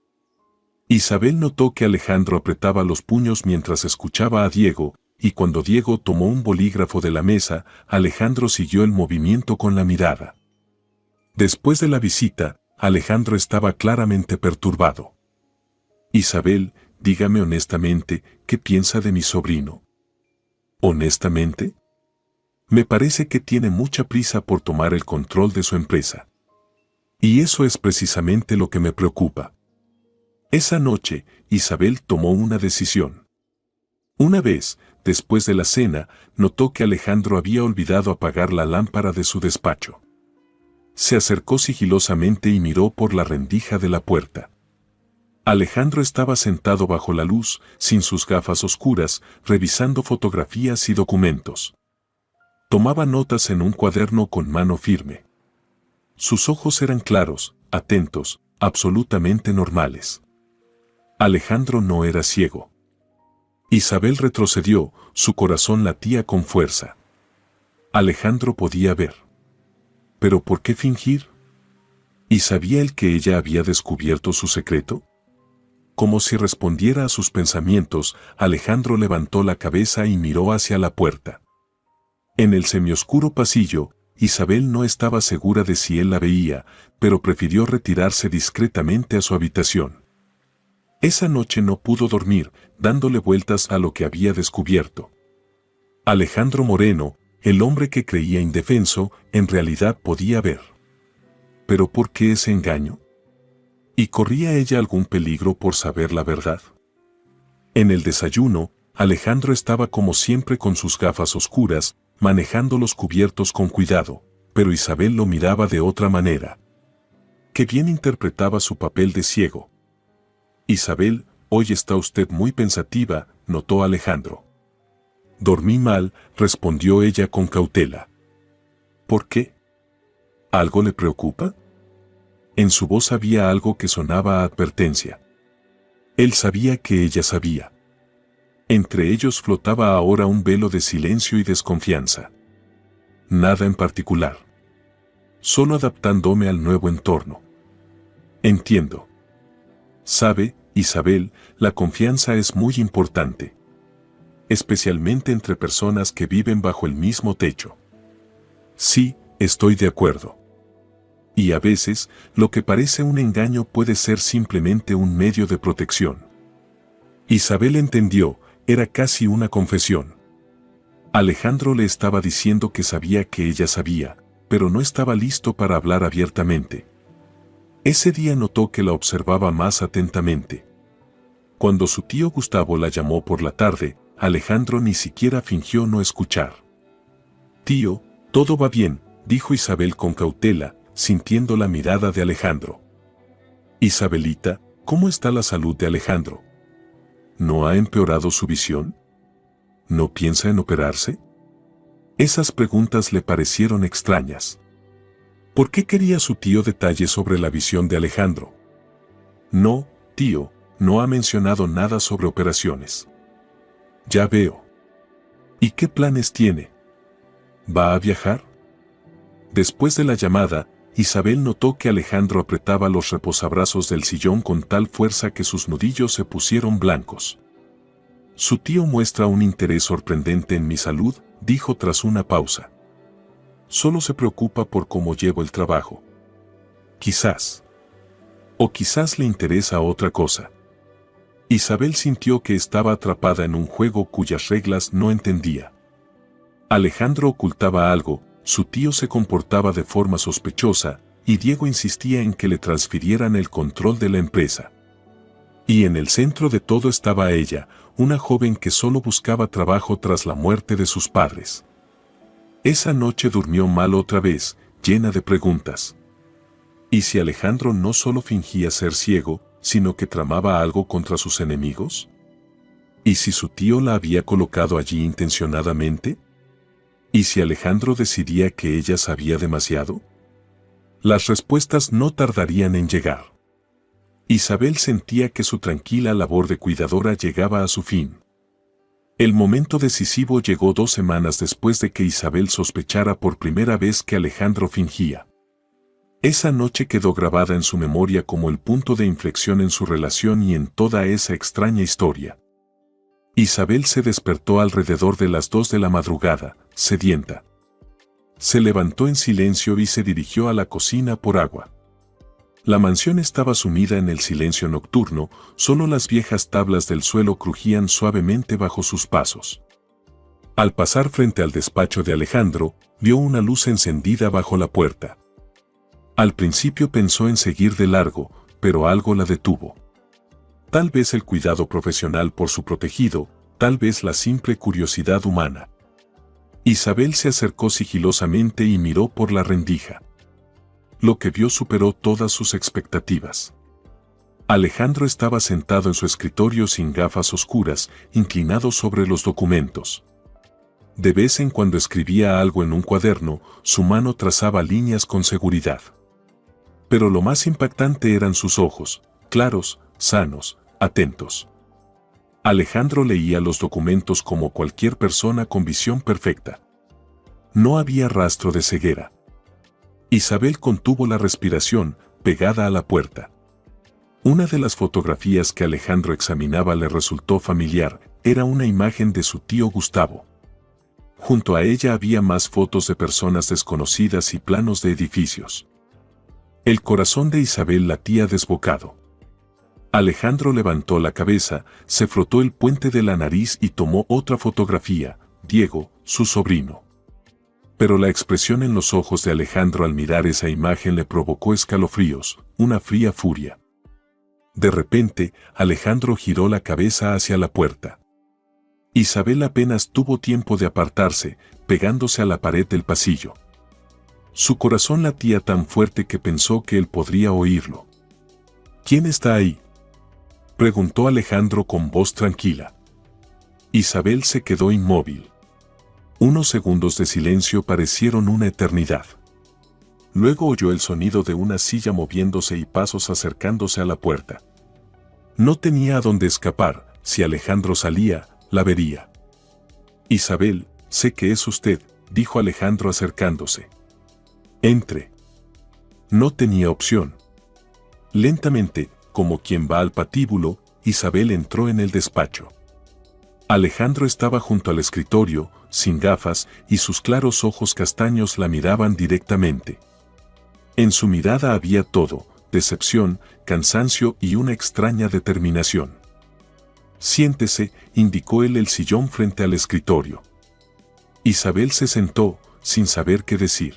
Isabel notó que Alejandro apretaba los puños mientras escuchaba a Diego, y cuando Diego tomó un bolígrafo de la mesa, Alejandro siguió el movimiento con la mirada. Después de la visita, Alejandro estaba claramente perturbado. «Isabel, dígame honestamente, ¿qué piensa de mi sobrino?». «¿Honestamente?». «Me parece que tiene mucha prisa por tomar el control de su empresa. Y eso es precisamente lo que me preocupa». Esa noche, Isabel tomó una decisión. Una vez, después de la cena, notó que Alejandro había olvidado apagar la lámpara de su despacho. Se acercó sigilosamente y miró por la rendija de la puerta. Alejandro estaba sentado bajo la luz, sin sus gafas oscuras, revisando fotografías y documentos. Tomaba notas en un cuaderno con mano firme. Sus ojos eran claros, atentos, absolutamente normales. Alejandro no era ciego. Isabel retrocedió, su corazón latía con fuerza. Alejandro podía ver. ¿Pero por qué fingir? ¿Y sabía él que ella había descubierto su secreto? Como si respondiera a sus pensamientos, Alejandro levantó la cabeza y miró hacia la puerta. En el semioscuro pasillo, Isabel no estaba segura de si él la veía, pero prefirió retirarse discretamente a su habitación. Esa noche no pudo dormir, dándole vueltas a lo que había descubierto. Alejandro Moreno, el hombre que creía indefenso, en realidad podía ver. ¿Pero por qué ese engaño? ¿Y corría ella algún peligro por saber la verdad? En el desayuno, Alejandro estaba como siempre con sus gafas oscuras, manejando los cubiertos con cuidado, pero Isabel lo miraba de otra manera. Qué bien interpretaba su papel de ciego. «Isabel, hoy está usted muy pensativa», notó Alejandro. «Dormí mal», respondió ella con cautela. «¿Por qué? ¿Algo le preocupa?». En su voz había algo que sonaba a advertencia. Él sabía que ella sabía. Entre ellos flotaba ahora un velo de silencio y desconfianza. «Nada en particular. Solo adaptándome al nuevo entorno». «Entiendo». «Sabe, Isabel, la confianza es muy importante. Especialmente entre personas que viven bajo el mismo techo». «Sí, estoy de acuerdo. Y a veces, lo que parece un engaño puede ser simplemente un medio de protección». Isabel entendió, era casi una confesión. Alejandro le estaba diciendo que sabía que ella sabía, pero no estaba listo para hablar abiertamente. Ese día notó que la observaba más atentamente. Cuando su tío Gustavo la llamó por la tarde, Alejandro ni siquiera fingió no escuchar. «Tío, todo va bien», dijo Isabel con cautela, sintiendo la mirada de Alejandro. «Isabelita, ¿cómo está la salud de Alejandro? ¿No ha empeorado su visión? ¿No piensa en operarse?». Esas preguntas le parecieron extrañas. ¿Por qué quería su tío detalles sobre la visión de Alejandro? No, tío, no ha mencionado nada sobre operaciones. Ya veo. ¿Y qué planes tiene? ¿Va a viajar? Después de la llamada, Isabel notó que Alejandro apretaba los reposabrazos del sillón con tal fuerza que sus nudillos se pusieron blancos. Su tío muestra un interés sorprendente en mi salud, dijo tras una pausa. Solo se preocupa por cómo llevo el trabajo. Quizás. O quizás le interesa otra cosa. Isabel sintió que estaba atrapada en un juego cuyas reglas no entendía. Alejandro ocultaba algo, su tío se comportaba de forma sospechosa, y Diego insistía en que le transfirieran el control de la empresa. Y en el centro de todo estaba ella, una joven que solo buscaba trabajo tras la muerte de sus padres. Esa noche durmió mal otra vez, llena de preguntas. ¿Y si Alejandro no solo fingía ser ciego, sino que tramaba algo contra sus enemigos? ¿Y si su tío la había colocado allí intencionadamente? ¿Y si Alejandro decidía que ella sabía demasiado? Las respuestas no tardarían en llegar. Isabel sentía que su tranquila labor de cuidadora llegaba a su fin. El momento decisivo llegó 2 semanas después de que Isabel sospechara por primera vez que Alejandro fingía. Esa noche quedó grabada en su memoria como el punto de inflexión en su relación y en toda esa extraña historia. Isabel se despertó alrededor de las 2 de la madrugada, sedienta. Se levantó en silencio y se dirigió a la cocina por agua. La mansión estaba sumida en el silencio nocturno, solo las viejas tablas del suelo crujían suavemente bajo sus pasos. Al pasar frente al despacho de Alejandro, vio una luz encendida bajo la puerta. Al principio pensó en seguir de largo, pero algo la detuvo. Tal vez el cuidado profesional por su protegido, tal vez la simple curiosidad humana. Isabel se acercó sigilosamente y miró por la rendija. Lo que vio superó todas sus expectativas. Alejandro estaba sentado en su escritorio sin gafas oscuras, inclinado sobre los documentos. De vez en cuando escribía algo en un cuaderno, su mano trazaba líneas con seguridad. Pero lo más impactante eran sus ojos, claros, sanos, atentos. Alejandro leía los documentos como cualquier persona con visión perfecta. No había rastro de ceguera. Isabel contuvo la respiración, pegada a la puerta. Una de las fotografías que Alejandro examinaba le resultó familiar, era una imagen de su tío Gustavo. Junto a ella había más fotos de personas desconocidas y planos de edificios. El corazón de Isabel latía desbocado. Alejandro levantó la cabeza, se frotó el puente de la nariz y tomó otra fotografía, Diego, su sobrino. Pero la expresión en los ojos de Alejandro al mirar esa imagen le provocó escalofríos, una fría furia. De repente, Alejandro giró la cabeza hacia la puerta. Isabel apenas tuvo tiempo de apartarse, pegándose a la pared del pasillo. Su corazón latía tan fuerte que pensó que él podría oírlo. ¿Quién está ahí?, preguntó Alejandro con voz tranquila. Isabel se quedó inmóvil. Unos segundos de silencio parecieron una eternidad. Luego oyó el sonido de una silla moviéndose y pasos acercándose a la puerta. No tenía a dónde escapar, si Alejandro salía, la vería. Isabel, sé que es usted, dijo Alejandro acercándose. Entre. No tenía opción. Lentamente, como quien va al patíbulo, Isabel entró en el despacho. Alejandro estaba junto al escritorio, sin gafas, y sus claros ojos castaños la miraban directamente. En su mirada había todo, decepción, cansancio y una extraña determinación. Siéntese, indicó él el sillón frente al escritorio. Isabel se sentó, sin saber qué decir.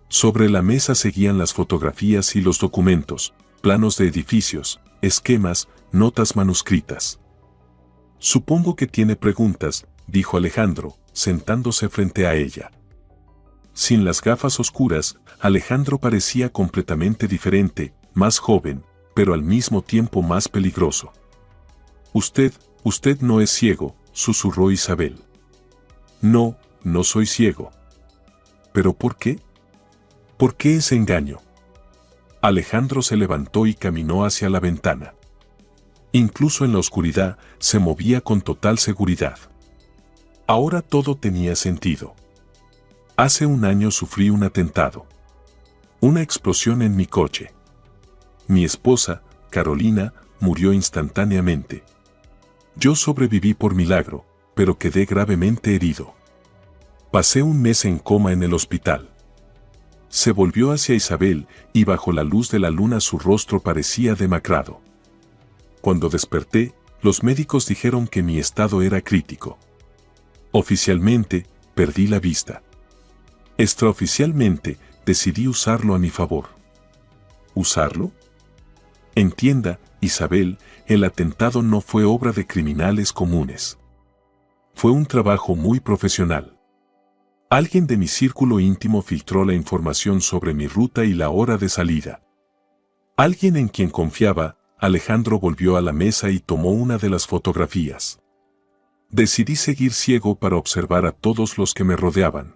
Sobre la mesa seguían las fotografías y los documentos, planos de edificios, esquemas, notas manuscritas. Supongo que tiene preguntas, dijo Alejandro, sentándose frente a ella. Sin las gafas oscuras, Alejandro parecía completamente diferente, más joven, pero al mismo tiempo más peligroso. Usted no es ciego, susurró Isabel. No, no soy ciego. ¿Pero por qué? ¿Por qué ese engaño? Alejandro se levantó y caminó hacia la ventana. Incluso en la oscuridad, se movía con total seguridad. Ahora todo tenía sentido. Hace un año sufrí un atentado. Una explosión en mi coche. Mi esposa, Carolina, murió instantáneamente. Yo sobreviví por milagro, pero quedé gravemente herido. Pasé un mes en coma en el hospital. Se volvió hacia Isabel y bajo la luz de la luna su rostro parecía demacrado. Cuando desperté, los médicos dijeron que mi estado era crítico. Oficialmente, perdí la vista. Extraoficialmente, decidí usarlo a mi favor. ¿Usarlo? Entienda, Isabel, el atentado no fue obra de criminales comunes. Fue un trabajo muy profesional. Alguien de mi círculo íntimo filtró la información sobre mi ruta y la hora de salida. Alguien en quien confiaba, Alejandro volvió a la mesa y tomó una de las fotografías. Decidí seguir ciego para observar a todos los que me rodeaban.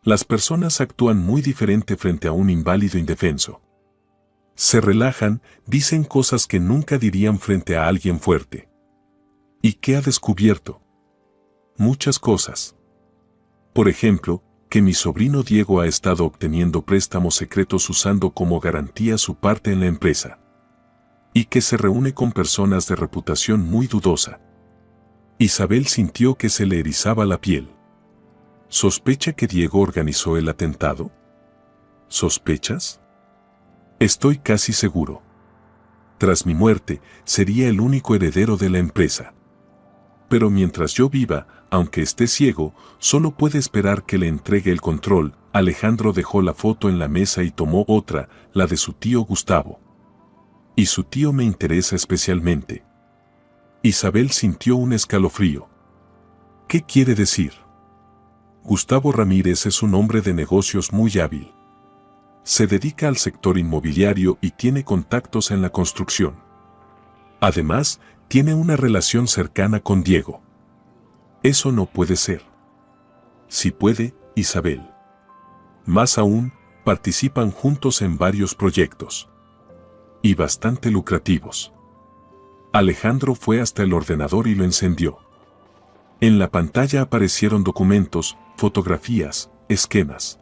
Las personas actúan muy diferente frente a un inválido indefenso. Se relajan, dicen cosas que nunca dirían frente a alguien fuerte. ¿Y qué ha descubierto? Muchas cosas. Por ejemplo, que mi sobrino Diego ha estado obteniendo préstamos secretos usando como garantía su parte en la empresa. Y que se reúne con personas de reputación muy dudosa. Isabel sintió que se le erizaba la piel. ¿Sospecha que Diego organizó el atentado? ¿Sospechas? Estoy casi seguro. Tras mi muerte, sería el único heredero de la empresa. Pero mientras yo viva, aunque esté ciego, solo puede esperar que le entregue el control. Alejandro dejó la foto en la mesa y tomó otra, la de su tío Gustavo. Y su tío me interesa especialmente. Isabel sintió un escalofrío. ¿Qué quiere decir? Gustavo Ramírez es un hombre de negocios muy hábil. Se dedica al sector inmobiliario y tiene contactos en la construcción. Además, tiene una relación cercana con Diego. Eso no puede ser. Sí puede, Isabel. Más aún, participan juntos en varios proyectos. Y bastante lucrativos. Alejandro fue hasta el ordenador y lo encendió. En la pantalla aparecieron documentos, fotografías, esquemas.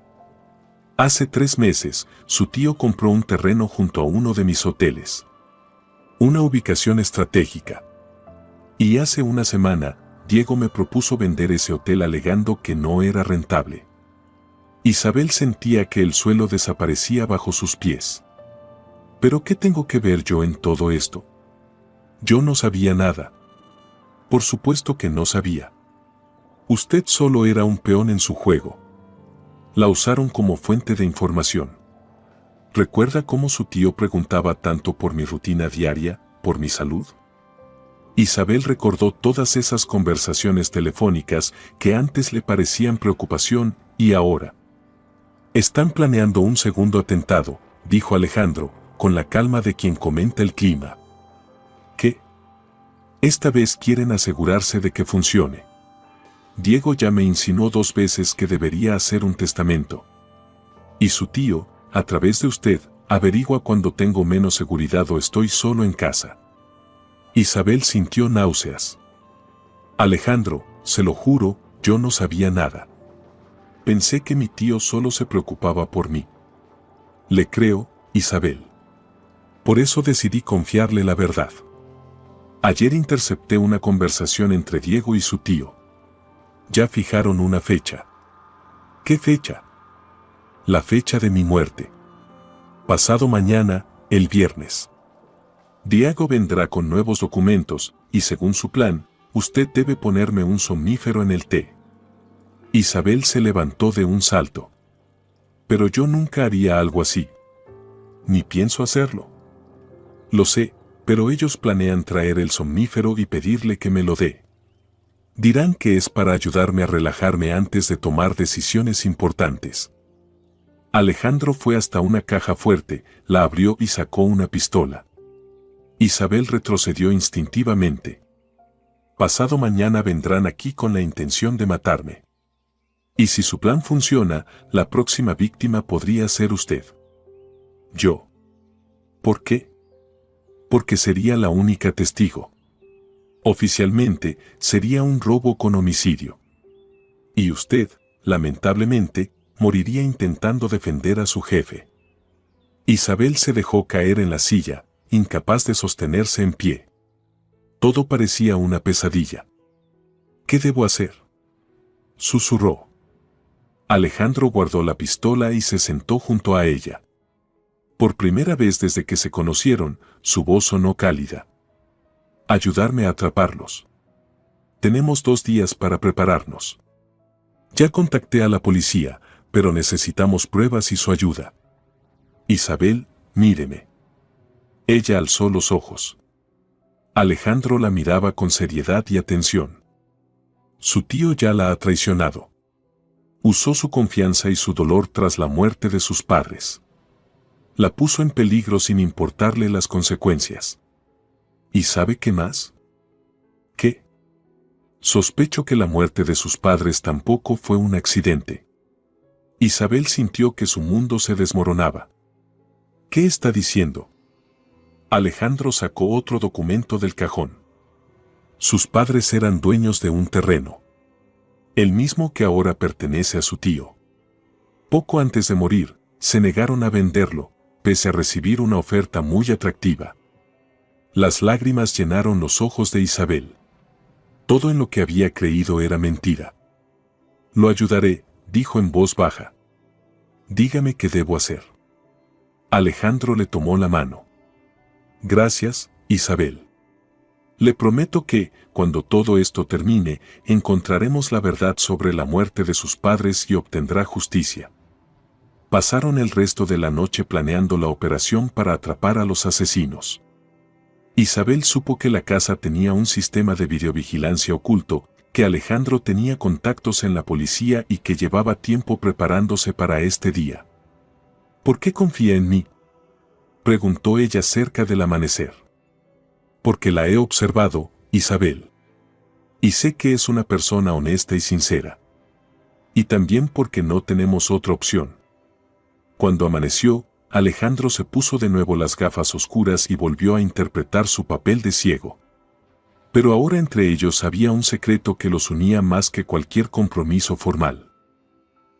Hace 3 meses, su tío compró un terreno junto a uno de mis hoteles. Una ubicación estratégica. Y hace una semana, Diego me propuso vender ese hotel alegando que no era rentable. Isabel sentía que el suelo desaparecía bajo sus pies. ¿Pero qué tengo que ver yo en todo esto? Yo no sabía nada. Por supuesto que no sabía. Usted solo era un peón en su juego. La usaron como fuente de información. ¿Recuerda cómo su tío preguntaba tanto por mi rutina diaria, por mi salud? Isabel recordó todas esas conversaciones telefónicas que antes le parecían preocupación y ahora. Están planeando un segundo atentado, dijo Alejandro, con la calma de quien comenta el clima. ¿Qué? Esta vez quieren asegurarse de que funcione. Diego ya me insinuó 2 veces que debería hacer un testamento. Y su tío, a través de usted, averigua cuando tengo menos seguridad o estoy solo en casa. Isabel sintió náuseas. Alejandro, se lo juro, yo no sabía nada. Pensé que mi tío solo se preocupaba por mí. Le creo, Isabel. Por eso decidí confiarle la verdad. Ayer intercepté una conversación entre Diego y su tío. Ya fijaron una fecha. ¿Qué fecha? La fecha de mi muerte. Pasado mañana, el viernes. Diego vendrá con nuevos documentos, y según su plan, usted debe ponerme un somnífero en el té. Isabel se levantó de un salto. Pero yo nunca haría algo así. Ni pienso hacerlo. Lo sé, pero ellos planean traer el somnífero y pedirle que me lo dé. Dirán que es para ayudarme a relajarme antes de tomar decisiones importantes. Alejandro fue hasta una caja fuerte, la abrió y sacó una pistola. Isabel retrocedió instintivamente. Pasado mañana vendrán aquí con la intención de matarme. Y si su plan funciona, la próxima víctima podría ser usted. Yo. ¿Por qué? Porque sería la única testigo. Oficialmente, sería un robo con homicidio. Y usted, lamentablemente, moriría intentando defender a su jefe. Isabel se dejó caer en la silla, incapaz de sostenerse en pie. Todo parecía una pesadilla. ¿Qué debo hacer?, susurró. Alejandro guardó la pistola y se sentó junto a ella. Por primera vez desde que se conocieron, su voz sonó cálida. Ayudarme a atraparlos. Tenemos 2 días para prepararnos. Ya contacté a la policía, pero necesitamos pruebas y su ayuda. Isabel, míreme. Ella alzó los ojos. Alejandro la miraba con seriedad y atención. Su tío ya la ha traicionado. Usó su confianza y su dolor tras la muerte de sus padres. La puso en peligro sin importarle las consecuencias. ¿Y sabe qué más? ¿Qué? Sospecho que la muerte de sus padres tampoco fue un accidente. Isabel sintió que su mundo se desmoronaba. ¿Qué está diciendo? Alejandro sacó otro documento del cajón. Sus padres eran dueños de un terreno. El mismo que ahora pertenece a su tío. Poco antes de morir, se negaron a venderlo, pese a recibir una oferta muy atractiva. Las lágrimas llenaron los ojos de Isabel. Todo en lo que había creído era mentira. Lo ayudaré, dijo en voz baja. Dígame qué debo hacer. Alejandro le tomó la mano. Gracias, Isabel. Le prometo que, cuando todo esto termine, encontraremos la verdad sobre la muerte de sus padres y obtendrá justicia. Pasaron el resto de la noche planeando la operación para atrapar a los asesinos. Isabel supo que la casa tenía un sistema de videovigilancia oculto, que Alejandro tenía contactos en la policía y que llevaba tiempo preparándose para este día. ¿Por qué confía en mí?, preguntó ella cerca del amanecer. Porque la he observado, Isabel. Y sé que es una persona honesta y sincera. Y también porque no tenemos otra opción. Cuando amaneció, Alejandro se puso de nuevo las gafas oscuras y volvió a interpretar su papel de ciego. Pero ahora entre ellos había un secreto que los unía más que cualquier compromiso formal.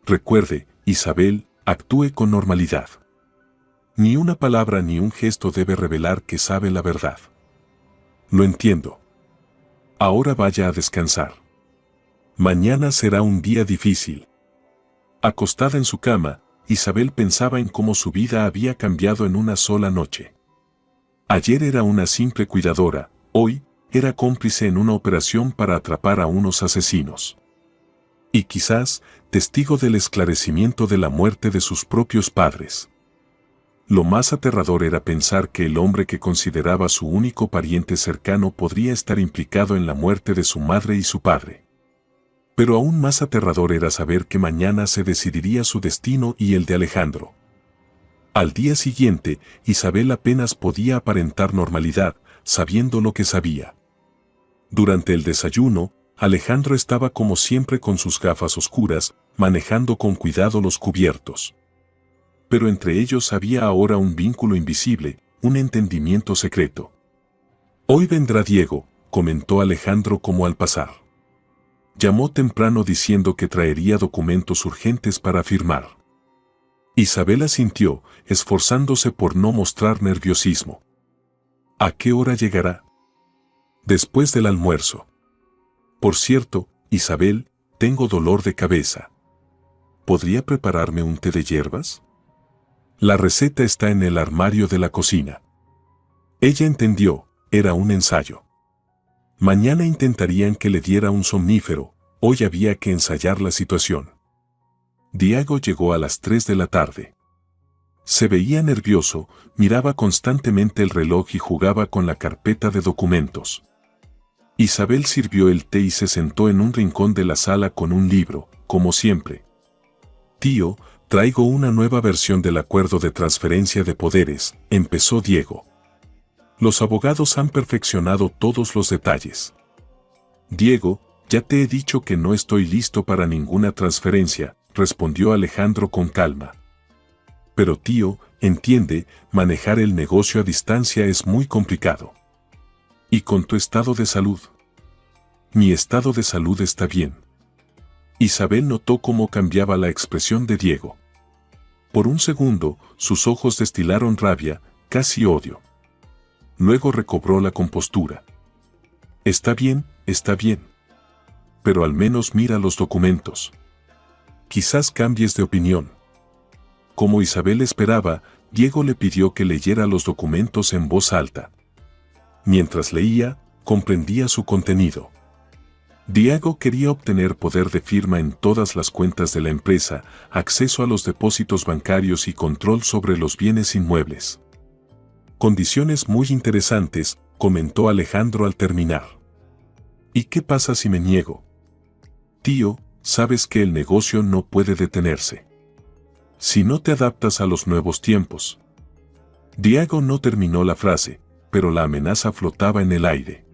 Recuerde, Isabel, actúe con normalidad. Ni una palabra ni un gesto debe revelar que sabe la verdad. Lo entiendo. Ahora vaya a descansar. Mañana será un día difícil. Acostada en su cama, Isabel pensaba en cómo su vida había cambiado en una sola noche. Ayer era una simple cuidadora, hoy era cómplice en una operación para atrapar a unos asesinos. Y quizás, testigo del esclarecimiento de la muerte de sus propios padres. Lo más aterrador era pensar que el hombre que consideraba su único pariente cercano podría estar implicado en la muerte de su madre y su padre. Pero aún más aterrador era saber que mañana se decidiría su destino y el de Alejandro. Al día siguiente, Isabel apenas podía aparentar normalidad, sabiendo lo que sabía. Durante el desayuno, Alejandro estaba como siempre con sus gafas oscuras, manejando con cuidado los cubiertos. Pero entre ellos había ahora un vínculo invisible, un entendimiento secreto. Hoy vendrá Diego, comentó Alejandro como al pasar. Llamó temprano diciendo que traería documentos urgentes para firmar. Isabel asintió, esforzándose por no mostrar nerviosismo. ¿A qué hora llegará? Después del almuerzo. Por cierto, Isabel, tengo dolor de cabeza. ¿Podría prepararme un té de hierbas? La receta está en el armario de la cocina. Ella entendió, era un ensayo. Mañana intentarían que le diera un somnífero, hoy había que ensayar la situación. Diego llegó a las 3 de la tarde. Se veía nervioso, miraba constantemente el reloj y jugaba con la carpeta de documentos. Isabel sirvió el té y se sentó en un rincón de la sala con un libro, como siempre. Tío, traigo una nueva versión del acuerdo de transferencia de poderes, empezó Diego. Los abogados han perfeccionado todos los detalles. Diego, Ya te he dicho que no estoy listo para ninguna transferencia, respondió Alejandro con calma. Pero tío, entiende, manejar el negocio a distancia es muy complicado. ¿Y con tu estado de salud? Mi estado de salud está bien. Isabel notó cómo cambiaba la expresión de Diego. Por un segundo, sus ojos destilaron rabia, casi odio. Luego recobró la compostura. Está bien, pero al menos mira los documentos. Quizás cambies de opinión. Como Isabel esperaba, Diego le pidió que leyera los documentos en voz alta. Mientras leía, comprendía su contenido. Diego quería obtener poder de firma en todas las cuentas de la empresa, acceso a los depósitos bancarios y control sobre los bienes inmuebles. Condiciones muy interesantes, comentó Alejandro al terminar. ¿Y qué pasa si me niego? Tío, sabes que el negocio no puede detenerse. Si no te adaptas a los nuevos tiempos. Diego no terminó la frase, pero la amenaza flotaba en el aire.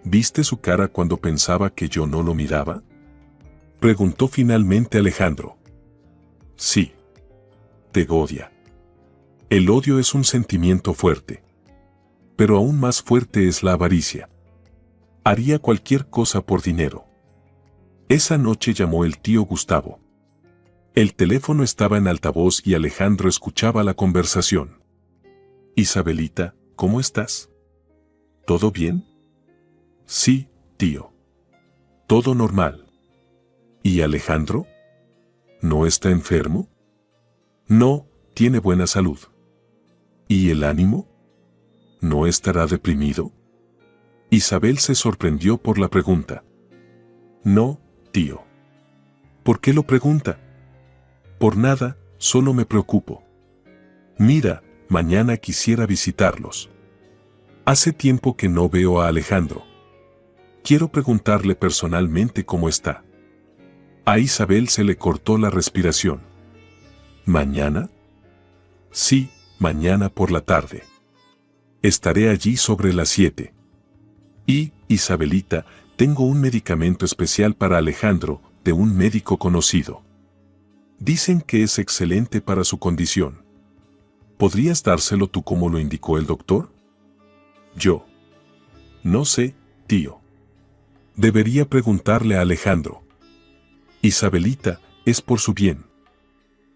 ¿Viste su cara cuando pensaba que yo no lo miraba? Preguntó finalmente Alejandro. Sí. Te odia. El odio es un sentimiento fuerte. Pero aún más fuerte es la avaricia. Haría cualquier cosa por dinero. Esa noche llamó el tío Gustavo. El teléfono estaba en altavoz y Alejandro escuchaba la conversación. Isabelita, ¿cómo estás? ¿Todo bien? Sí, tío. Todo normal. ¿Y Alejandro? ¿No está enfermo? No, tiene buena salud. ¿Y el ánimo? ¿No estará deprimido? Isabel se sorprendió por la pregunta. No, tío. ¿Por qué lo pregunta? Por nada, solo me preocupo. Mira, mañana quisiera visitarlos. Hace tiempo que no veo a Alejandro. Quiero preguntarle personalmente cómo está. A Isabel se le cortó la respiración. ¿Mañana? Sí, mañana por la tarde. Estaré allí sobre las 7. Y, Isabelita, tengo un medicamento especial para Alejandro, de un médico conocido. Dicen que es excelente para su condición. ¿Podrías dárselo tú como lo indicó el doctor? Yo. No sé, tío. Debería preguntarle a Alejandro. Isabelita, es por su bien.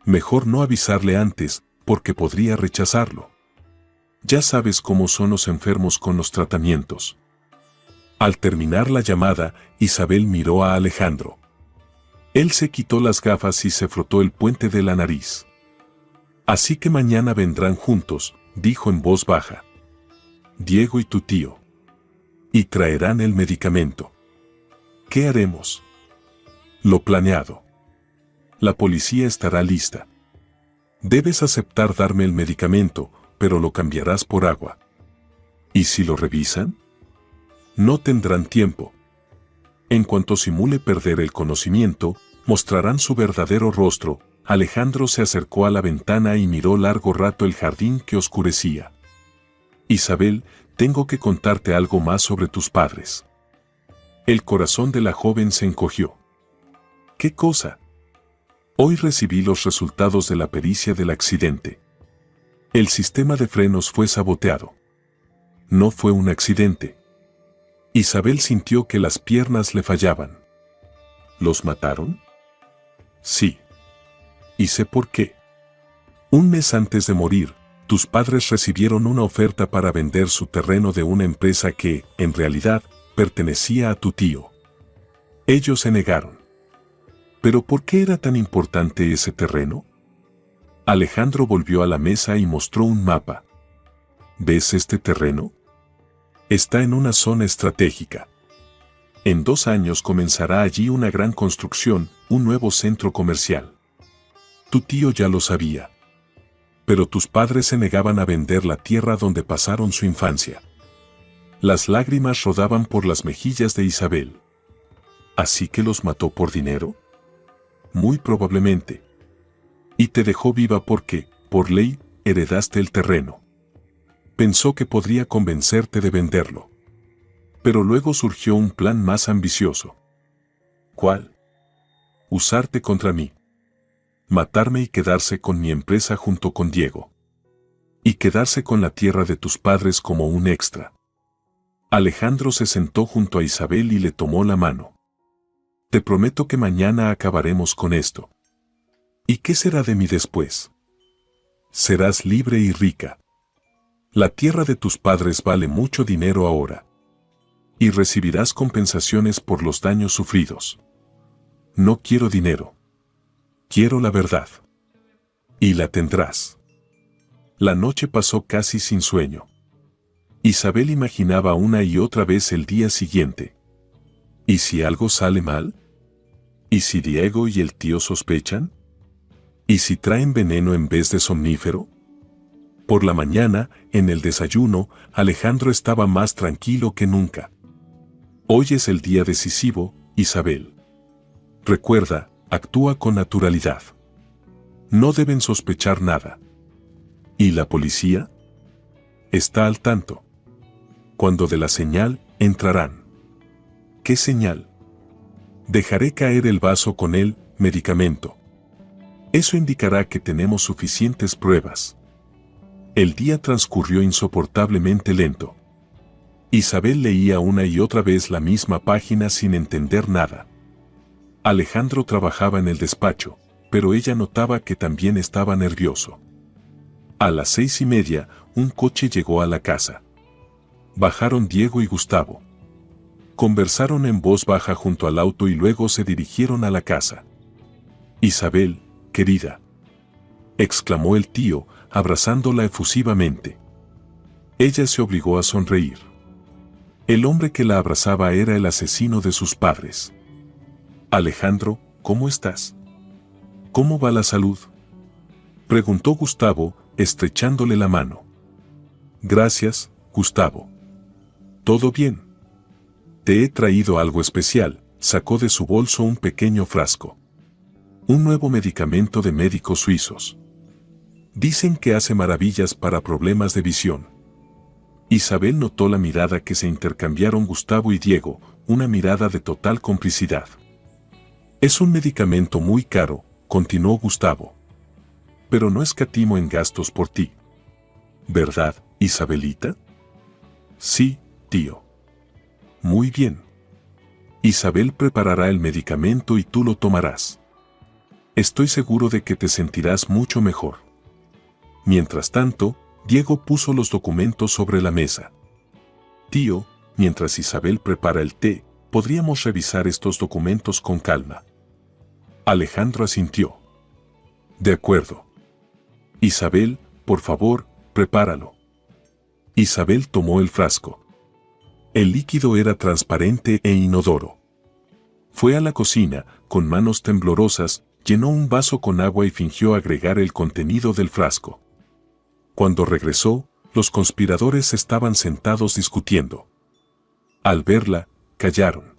Mejor no avisarle antes, porque podría rechazarlo. Ya sabes cómo son los enfermos con los tratamientos. Al terminar la llamada, Isabel miró a Alejandro. Él se quitó las gafas y se frotó el puente de la nariz. Así que mañana vendrán juntos, dijo en voz baja. Diego y tu tío. Y traerán el medicamento. ¿Qué haremos? Lo planeado. La policía estará lista. Debes aceptar darme el medicamento, pero lo cambiarás por agua. ¿Y si lo revisan? No tendrán tiempo. En cuanto simule perder el conocimiento, mostrarán su verdadero rostro. Alejandro se acercó a la ventana y miró largo rato el jardín que oscurecía. Isabel, tengo que contarte algo más sobre tus padres. El corazón de la joven se encogió. ¿Qué cosa? Hoy recibí los resultados de la pericia del accidente. El sistema de frenos fue saboteado. No fue un accidente. Isabel sintió que las piernas le fallaban. ¿Los mataron? Sí. Y sé por qué. Un mes antes de morir, tus padres recibieron una oferta para vender su terreno de una empresa que, en realidad, pertenecía a tu tío. Ellos se negaron. ¿Pero por qué era tan importante ese terreno? Alejandro volvió a la mesa y mostró un mapa. ¿Ves este terreno? Está en una zona estratégica. En 2 años comenzará allí una gran construcción, un nuevo centro comercial. Tu tío ya lo sabía. Pero tus padres se negaban a vender la tierra donde pasaron su infancia. Las lágrimas rodaban por las mejillas de Isabel. ¿Así que los mató por dinero? Muy probablemente. Y te dejó viva porque, por ley, heredaste el terreno. Pensó que podría convencerte de venderlo. Pero luego surgió un plan más ambicioso. ¿Cuál? Usarte contra mí. Matarme y quedarse con mi empresa junto con Diego. Y quedarse con la tierra de tus padres como un extra. Alejandro se sentó junto a Isabel y le tomó la mano. Te prometo que mañana acabaremos con esto. ¿Y qué será de mí después? Serás libre y rica. La tierra de tus padres vale mucho dinero ahora. Y recibirás compensaciones por los daños sufridos. No quiero dinero. Quiero la verdad. Y la tendrás. La noche pasó casi sin sueño. Isabel imaginaba una y otra vez el día siguiente. ¿Y si algo sale mal? ¿Y si Diego y el tío sospechan? ¿Y si traen veneno en vez de somnífero? Por la mañana, en el desayuno, Alejandro estaba más tranquilo que nunca. Hoy es el día decisivo, Isabel. Recuerda, actúa con naturalidad. No deben sospechar nada. ¿Y la policía? Está al tanto. Cuando dé la señal, entrarán. ¿Qué señal? Dejaré caer el vaso con el medicamento. Eso indicará que tenemos suficientes pruebas. El día transcurrió insoportablemente lento. Isabel leía una y otra vez la misma página sin entender nada. Alejandro trabajaba en el despacho, pero ella notaba que también estaba nervioso. A las 6:30, un coche llegó a la casa. Bajaron Diego y Gustavo. Conversaron en voz baja junto al auto y luego se dirigieron a la casa. Isabel, querida, exclamó el tío, abrazándola efusivamente. Ella se obligó a sonreír. El hombre que la abrazaba era el asesino de sus padres. Alejandro, ¿cómo estás? ¿Cómo va la salud? Preguntó Gustavo, estrechándole la mano. Gracias, Gustavo. ¿Todo bien? Te he traído algo especial. Sacó de su bolso un pequeño frasco. Un nuevo medicamento de médicos suizos. Dicen que hace maravillas para problemas de visión. Isabel notó la mirada que se intercambiaron Gustavo y Diego, una mirada de total complicidad. Es un medicamento muy caro, continuó Gustavo. Pero no escatimo en gastos por ti. ¿Verdad, Isabelita? Sí, tío. Muy bien. Isabel preparará el medicamento y tú lo tomarás. Estoy seguro de que te sentirás mucho mejor. Mientras tanto, Diego puso los documentos sobre la mesa. Tío, mientras Isabel prepara el té, podríamos revisar estos documentos con calma. Alejandro asintió. De acuerdo. Isabel, por favor, prepáralo. Isabel tomó el frasco. El líquido era transparente e inodoro. Fue a la cocina, con manos temblorosas, llenó un vaso con agua y fingió agregar el contenido del frasco. Cuando regresó, los conspiradores estaban sentados discutiendo. Al verla, callaron.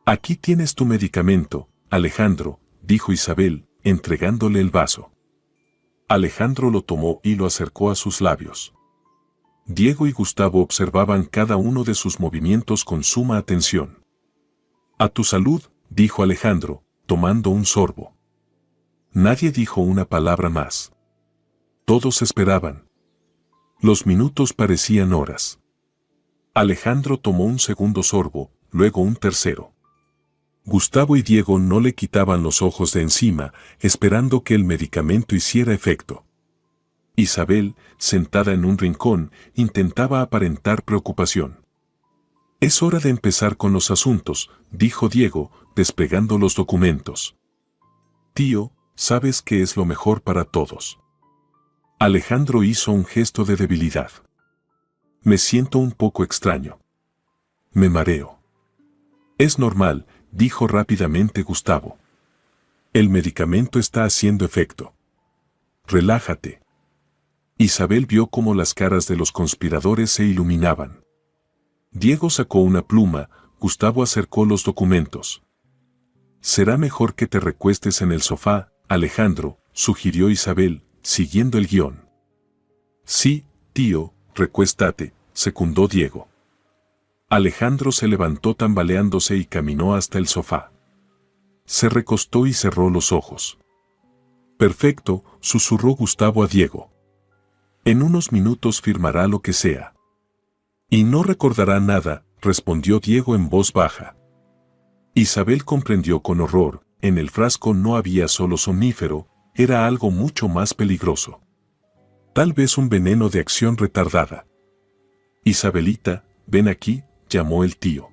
Aquí tienes tu medicamento, Alejandro, dijo Isabel, entregándole el vaso. Alejandro lo tomó y lo acercó a sus labios. Diego y Gustavo observaban cada uno de sus movimientos con suma atención. A tu salud, dijo Alejandro, tomando un sorbo. Nadie dijo una palabra más. Todos esperaban. Los minutos parecían horas. Alejandro tomó un segundo sorbo, luego un tercero. Gustavo y Diego no le quitaban los ojos de encima, esperando que el medicamento hiciera efecto. Isabel, sentada en un rincón, intentaba aparentar preocupación. Es hora de empezar con los asuntos, dijo Diego, desplegando los documentos. Tío, sabes que es lo mejor para todos. Alejandro hizo un gesto de debilidad. Me siento un poco extraño. Me mareo. Es normal, dijo rápidamente Gustavo. El medicamento está haciendo efecto. Relájate. Isabel vio cómo las caras de los conspiradores se iluminaban. Diego sacó una pluma, Gustavo acercó los documentos. Será mejor que te recuestes en el sofá, Alejandro, sugirió Isabel, siguiendo el guión. Sí, tío, recuéstate, secundó Diego. Alejandro se levantó tambaleándose y caminó hasta el sofá. Se recostó y cerró los ojos. Perfecto, susurró Gustavo a Diego. En unos minutos firmará lo que sea. Y no recordará nada, respondió Diego en voz baja. Isabel comprendió con horror, en el frasco no había solo somnífero, era algo mucho más peligroso. Tal vez un veneno de acción retardada. Isabelita, ven aquí, llamó el tío.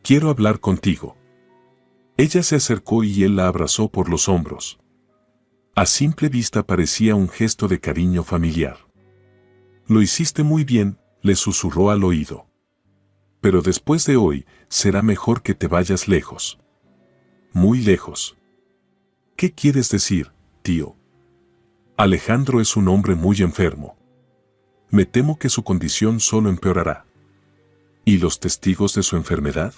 Quiero hablar contigo. Ella se acercó y él la abrazó por los hombros. A simple vista parecía un gesto de cariño familiar. Lo hiciste muy bien, le susurró al oído. Pero después de hoy, será mejor que te vayas lejos. Muy lejos. ¿Qué quieres decir, tío? Alejandro es un hombre muy enfermo. Me temo que su condición solo empeorará. ¿Y los testigos de su enfermedad?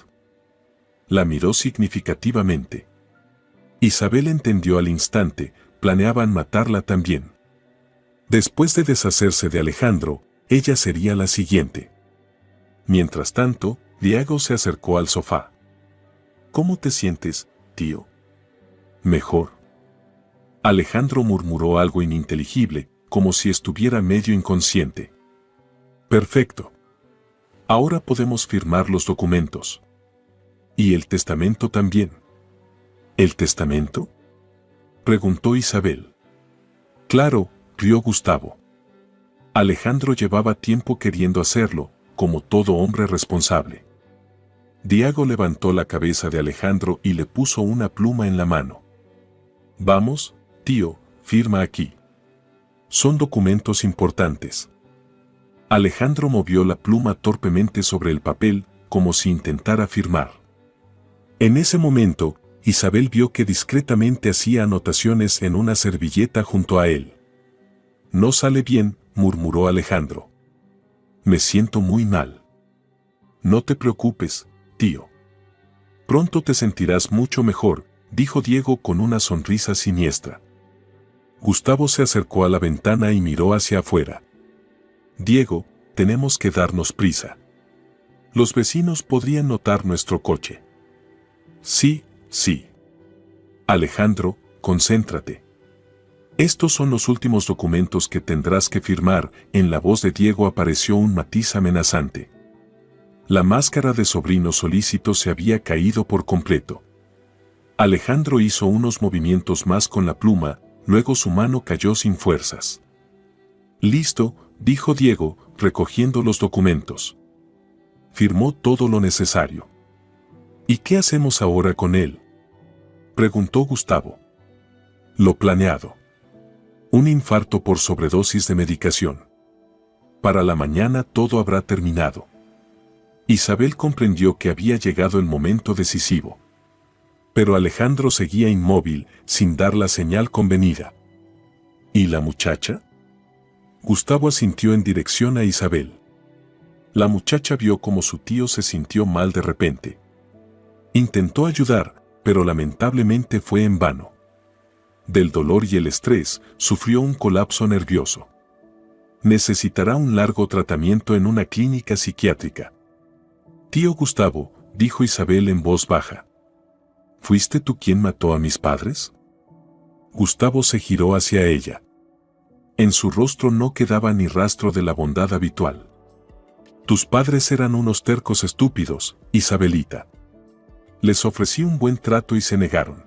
La miró significativamente. Isabel entendió al instante, planeaban matarla también. Después de deshacerse de Alejandro, ella sería la siguiente. Mientras tanto, Diego se acercó al sofá. ¿Cómo te sientes, tío? Mejor. Alejandro murmuró algo ininteligible, como si estuviera medio inconsciente. Perfecto. Ahora podemos firmar los documentos. Y el testamento también. ¿El testamento? Preguntó Isabel. Claro, rió Gustavo. Alejandro llevaba tiempo queriendo hacerlo, como todo hombre responsable. Diego levantó la cabeza de Alejandro y le puso una pluma en la mano. Vamos, tío, firma aquí. Son documentos importantes. Alejandro movió la pluma torpemente sobre el papel, como si intentara firmar. En ese momento, Isabel vio que discretamente hacía anotaciones en una servilleta junto a él. No sale bien, murmuró Alejandro. Me siento muy mal. No te preocupes, tío. Pronto te sentirás mucho mejor, dijo Diego con una sonrisa siniestra. Gustavo se acercó a la ventana y miró hacia afuera. Diego, tenemos que darnos prisa. Los vecinos podrían notar nuestro coche. Sí, sí. Alejandro, concéntrate. Estos son los últimos documentos que tendrás que firmar. En la voz de Diego apareció un matiz amenazante. La máscara de sobrino solícito se había caído por completo. Alejandro hizo unos movimientos más con la pluma, luego su mano cayó sin fuerzas. Listo, dijo Diego, recogiendo los documentos. Firmó todo lo necesario. ¿Y qué hacemos ahora con él?, preguntó Gustavo. Lo planeado. Un infarto por sobredosis de medicación. Para la mañana todo habrá terminado. Isabel comprendió que había llegado el momento decisivo. Pero Alejandro seguía inmóvil, sin dar la señal convenida. ¿Y la muchacha? Gustavo asintió en dirección a Isabel. La muchacha vio cómo su tío se sintió mal de repente. Intentó ayudar, pero lamentablemente fue en vano. Del dolor y el estrés, sufrió un colapso nervioso. Necesitará un largo tratamiento en una clínica psiquiátrica. Tío Gustavo, dijo Isabel en voz baja. ¿Fuiste tú quien mató a mis padres? Gustavo se giró hacia ella. En su rostro no quedaba ni rastro de la bondad habitual. Tus padres eran unos tercos estúpidos, Isabelita. Les ofrecí un buen trato y se negaron.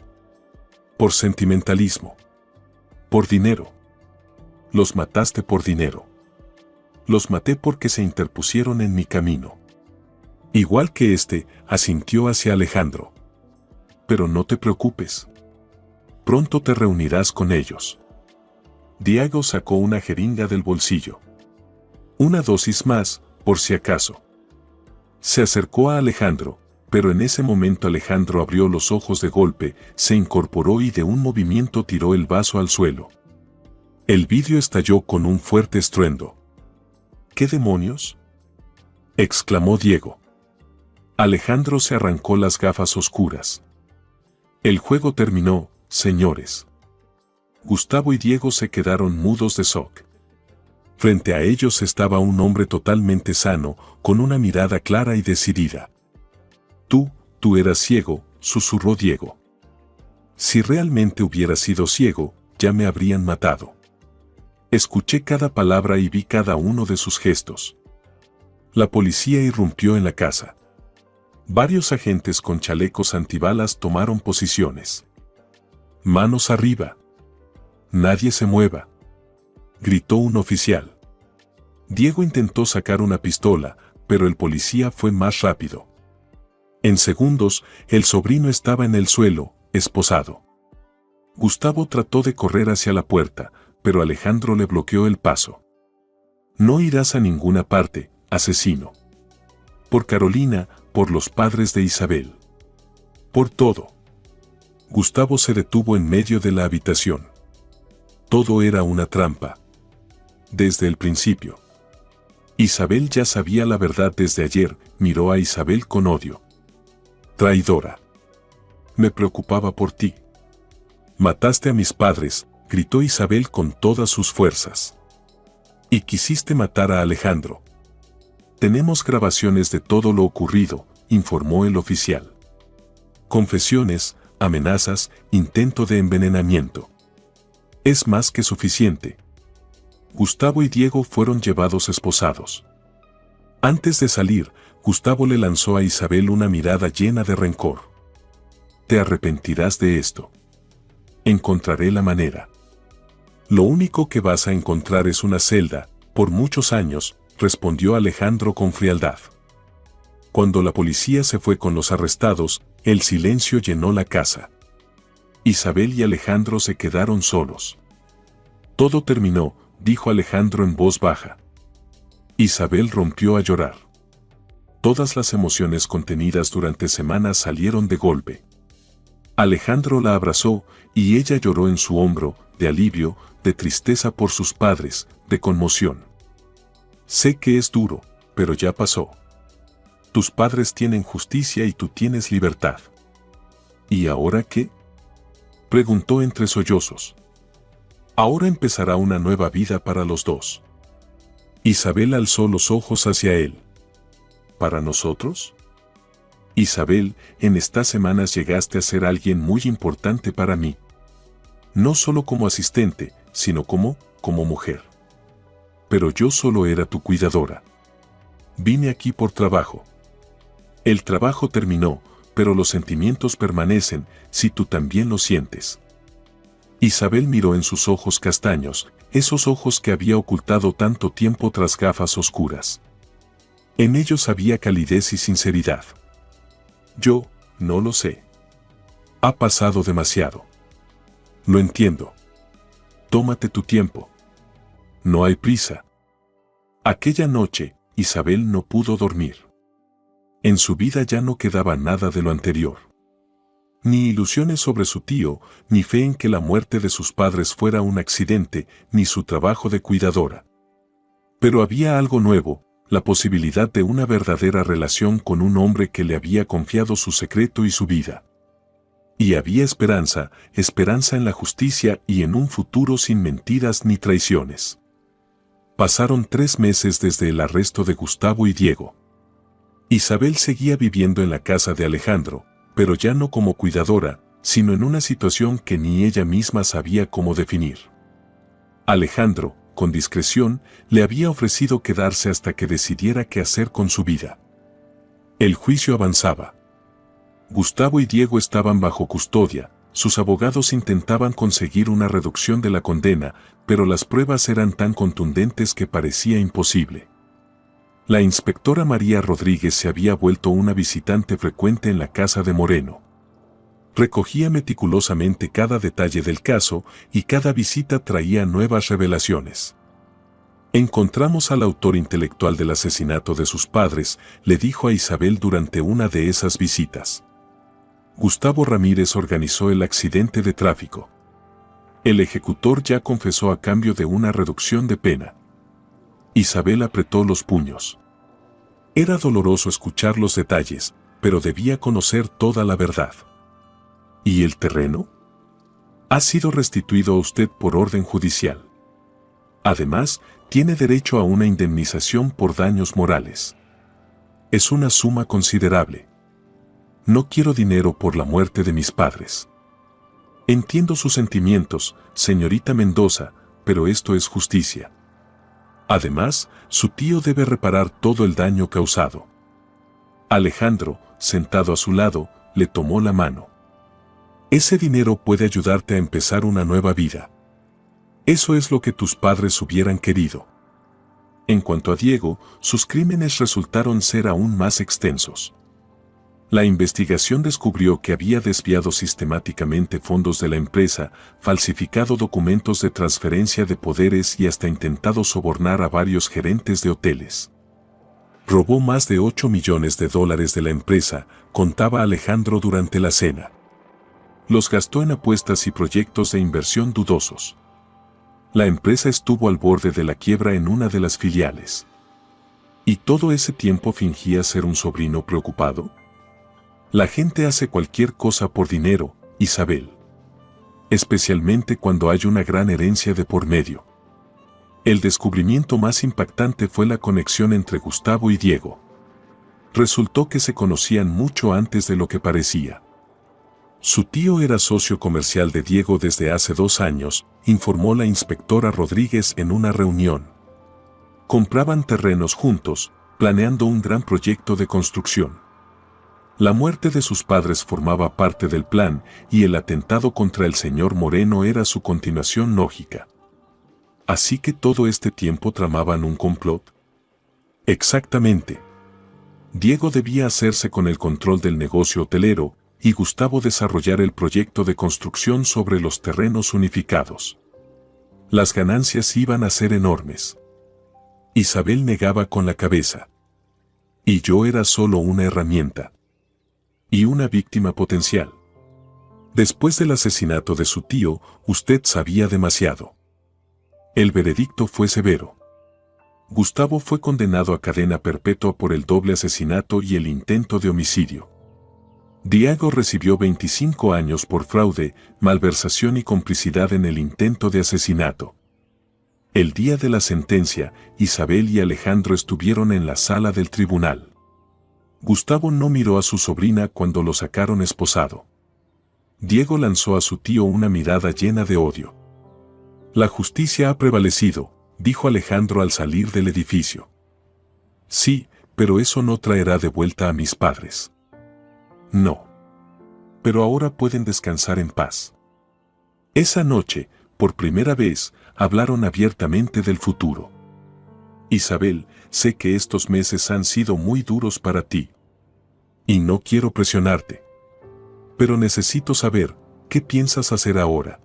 Por sentimentalismo. Por dinero. Los mataste por dinero. Los maté porque se interpusieron en mi camino. Igual que asintió hacia Alejandro. Pero no te preocupes. Pronto te reunirás con ellos. Diego sacó una jeringa del bolsillo. Una dosis más, por si acaso. Se acercó a Alejandro, pero en ese momento Alejandro abrió los ojos de golpe, se incorporó y de un movimiento tiró el vaso al suelo. El vidrio estalló con un fuerte estruendo. ¿Qué demonios?, exclamó Diego. Alejandro se arrancó las gafas oscuras. El juego terminó, señores. Gustavo y Diego se quedaron mudos de shock. Frente a ellos estaba un hombre totalmente sano, con una mirada clara y decidida. Tú eras ciego, susurró Diego. Si realmente hubiera sido ciego, ya me habrían matado. Escuché cada palabra y vi cada uno de sus gestos. La policía irrumpió en la casa. Varios agentes con chalecos antibalas tomaron posiciones. «Manos arriba. Nadie se mueva», gritó un oficial. Diego intentó sacar una pistola, pero el policía fue más rápido. En segundos, el sobrino estaba en el suelo, esposado. Gustavo trató de correr hacia la puerta, pero Alejandro le bloqueó el paso. «No irás a ninguna parte, asesino. Por Carolina, por los padres de Isabel. Por todo». Gustavo se detuvo en medio de la habitación. Todo era una trampa. Desde el principio. Isabel ya sabía la verdad desde ayer, miró a Isabel con odio. «Traidora. Me preocupaba por ti. Mataste a mis padres», gritó Isabel con todas sus fuerzas. «Y quisiste matar a Alejandro. Tenemos grabaciones de todo lo ocurrido», informó el oficial. «Confesiones, amenazas, intento de envenenamiento. Es más que suficiente». Gustavo y Diego fueron llevados esposados. Antes de salir, Gustavo le lanzó a Isabel una mirada llena de rencor. «Te arrepentirás de esto. Encontraré la manera». «Lo único que vas a encontrar es una celda, por muchos años», respondió Alejandro con frialdad. Cuando la policía se fue con los arrestados, el silencio llenó la casa. Isabel y Alejandro se quedaron solos. «Todo terminó», dijo Alejandro en voz baja. Isabel rompió a llorar. Todas las emociones contenidas durante semanas salieron de golpe. Alejandro la abrazó y ella lloró en su hombro, de alivio, de tristeza por sus padres, de conmoción. «Sé que es duro, pero ya pasó. Tus padres tienen justicia y tú tienes libertad». «¿Y ahora qué?», preguntó entre sollozos. «Ahora empezará una nueva vida para los dos». Isabel alzó los ojos hacia él. «¿Para nosotros?». «Isabel, en estas semanas llegaste a ser alguien muy importante para mí. No solo como asistente, sino como mujer. Pero yo solo era tu cuidadora. Vine aquí por trabajo. El trabajo terminó, pero los sentimientos permanecen, si tú también lo sientes». Isabel miró en sus ojos castaños, esos ojos que había ocultado tanto tiempo tras gafas oscuras. En ellos había calidez y sinceridad. «Yo, no lo sé. Ha pasado demasiado. Lo entiendo. Tómate tu tiempo. No hay prisa». Aquella noche, Isabel no pudo dormir. En su vida ya no quedaba nada de lo anterior. Ni ilusiones sobre su tío, ni fe en que la muerte de sus padres fuera un accidente, ni su trabajo de cuidadora. Pero había algo nuevo, la posibilidad de una verdadera relación con un hombre que le había confiado su secreto y su vida. Y había esperanza en la justicia y en un futuro sin mentiras ni traiciones. Pasaron 3 meses desde el arresto de Gustavo y Diego. Isabel seguía viviendo en la casa de Alejandro, pero ya no como cuidadora, sino en una situación que ni ella misma sabía cómo definir. Alejandro, con discreción, le había ofrecido quedarse hasta que decidiera qué hacer con su vida. El juicio avanzaba. Gustavo y Diego estaban bajo custodia, sus abogados intentaban conseguir una reducción de la condena, pero las pruebas eran tan contundentes que parecía imposible. La inspectora María Rodríguez se había vuelto una visitante frecuente en la casa de Moreno. Recogía meticulosamente cada detalle del caso y cada visita traía nuevas revelaciones. «Encontramos al autor intelectual del asesinato de sus padres», le dijo a Isabel durante una de esas visitas. Gustavo Ramírez organizó el accidente de tráfico. El ejecutor ya confesó a cambio de una reducción de pena. Isabel apretó los puños. Era doloroso escuchar los detalles, pero debía conocer toda la verdad. ¿Y el terreno? Ha sido restituido a usted por orden judicial. Además, tiene derecho a una indemnización por daños morales. Es una suma considerable. No quiero dinero por la muerte de mis padres. Entiendo sus sentimientos, señorita Mendoza, pero esto es justicia. Además, su tío debe reparar todo el daño causado. Alejandro, sentado a su lado, le tomó la mano. Ese dinero puede ayudarte a empezar una nueva vida. Eso es lo que tus padres hubieran querido. En cuanto a Diego, sus crímenes resultaron ser aún más extensos. La investigación descubrió que había desviado sistemáticamente fondos de la empresa, falsificado documentos de transferencia de poderes y hasta intentado sobornar a varios gerentes de hoteles. Robó más de $8 millones de la empresa, contaba Alejandro durante la cena. Los gastó en apuestas y proyectos de inversión dudosos. La empresa estuvo al borde de la quiebra en una de las filiales. ¿Y todo ese tiempo fingía ser un sobrino preocupado? La gente hace cualquier cosa por dinero, Isabel. Especialmente cuando hay una gran herencia de por medio. El descubrimiento más impactante fue la conexión entre Gustavo y Diego. Resultó que se conocían mucho antes de lo que parecía. Su tío era socio comercial de Diego desde hace 2 años, informó la inspectora Rodríguez en una reunión. Compraban terrenos juntos, planeando un gran proyecto de construcción. La muerte de sus padres formaba parte del plan y el atentado contra el señor Moreno era su continuación lógica. ¿Así que todo este tiempo tramaban un complot? Exactamente. Diego debía hacerse con el control del negocio hotelero y Gustavo desarrollar el proyecto de construcción sobre los terrenos unificados. Las ganancias iban a ser enormes. Isabel negaba con la cabeza. Y yo era solo una herramienta. Y una víctima potencial. Después del asesinato de su tío, usted sabía demasiado. El veredicto fue severo. Gustavo fue condenado a cadena perpetua por el doble asesinato y el intento de homicidio. Diego recibió 25 años por fraude, malversación y complicidad en el intento de asesinato. El día de la sentencia, Isabel y Alejandro estuvieron en la sala del tribunal. Gustavo no miró a su sobrina cuando lo sacaron esposado. Diego lanzó a su tío una mirada llena de odio. La justicia ha prevalecido, dijo Alejandro al salir del edificio. Sí, pero eso no traerá de vuelta a mis padres. No. Pero ahora pueden descansar en paz. Esa noche, por primera vez, hablaron abiertamente del futuro. Isabel, sé que estos meses han sido muy duros para ti. Y no quiero presionarte. Pero necesito saber, ¿qué piensas hacer ahora?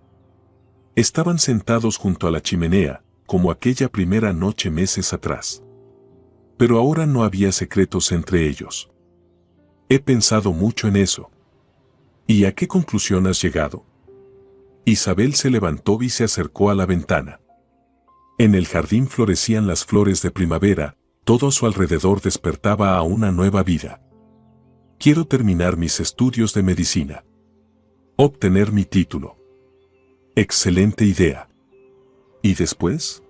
Estaban sentados junto a la chimenea, como aquella primera noche meses atrás. Pero ahora no había secretos entre ellos. He pensado mucho en eso. ¿Y a qué conclusión has llegado? Isabel se levantó y se acercó a la ventana. En el jardín florecían las flores de primavera, todo a su alrededor despertaba a una nueva vida. Quiero terminar mis estudios de medicina. Obtener mi título. Excelente idea. ¿Y después?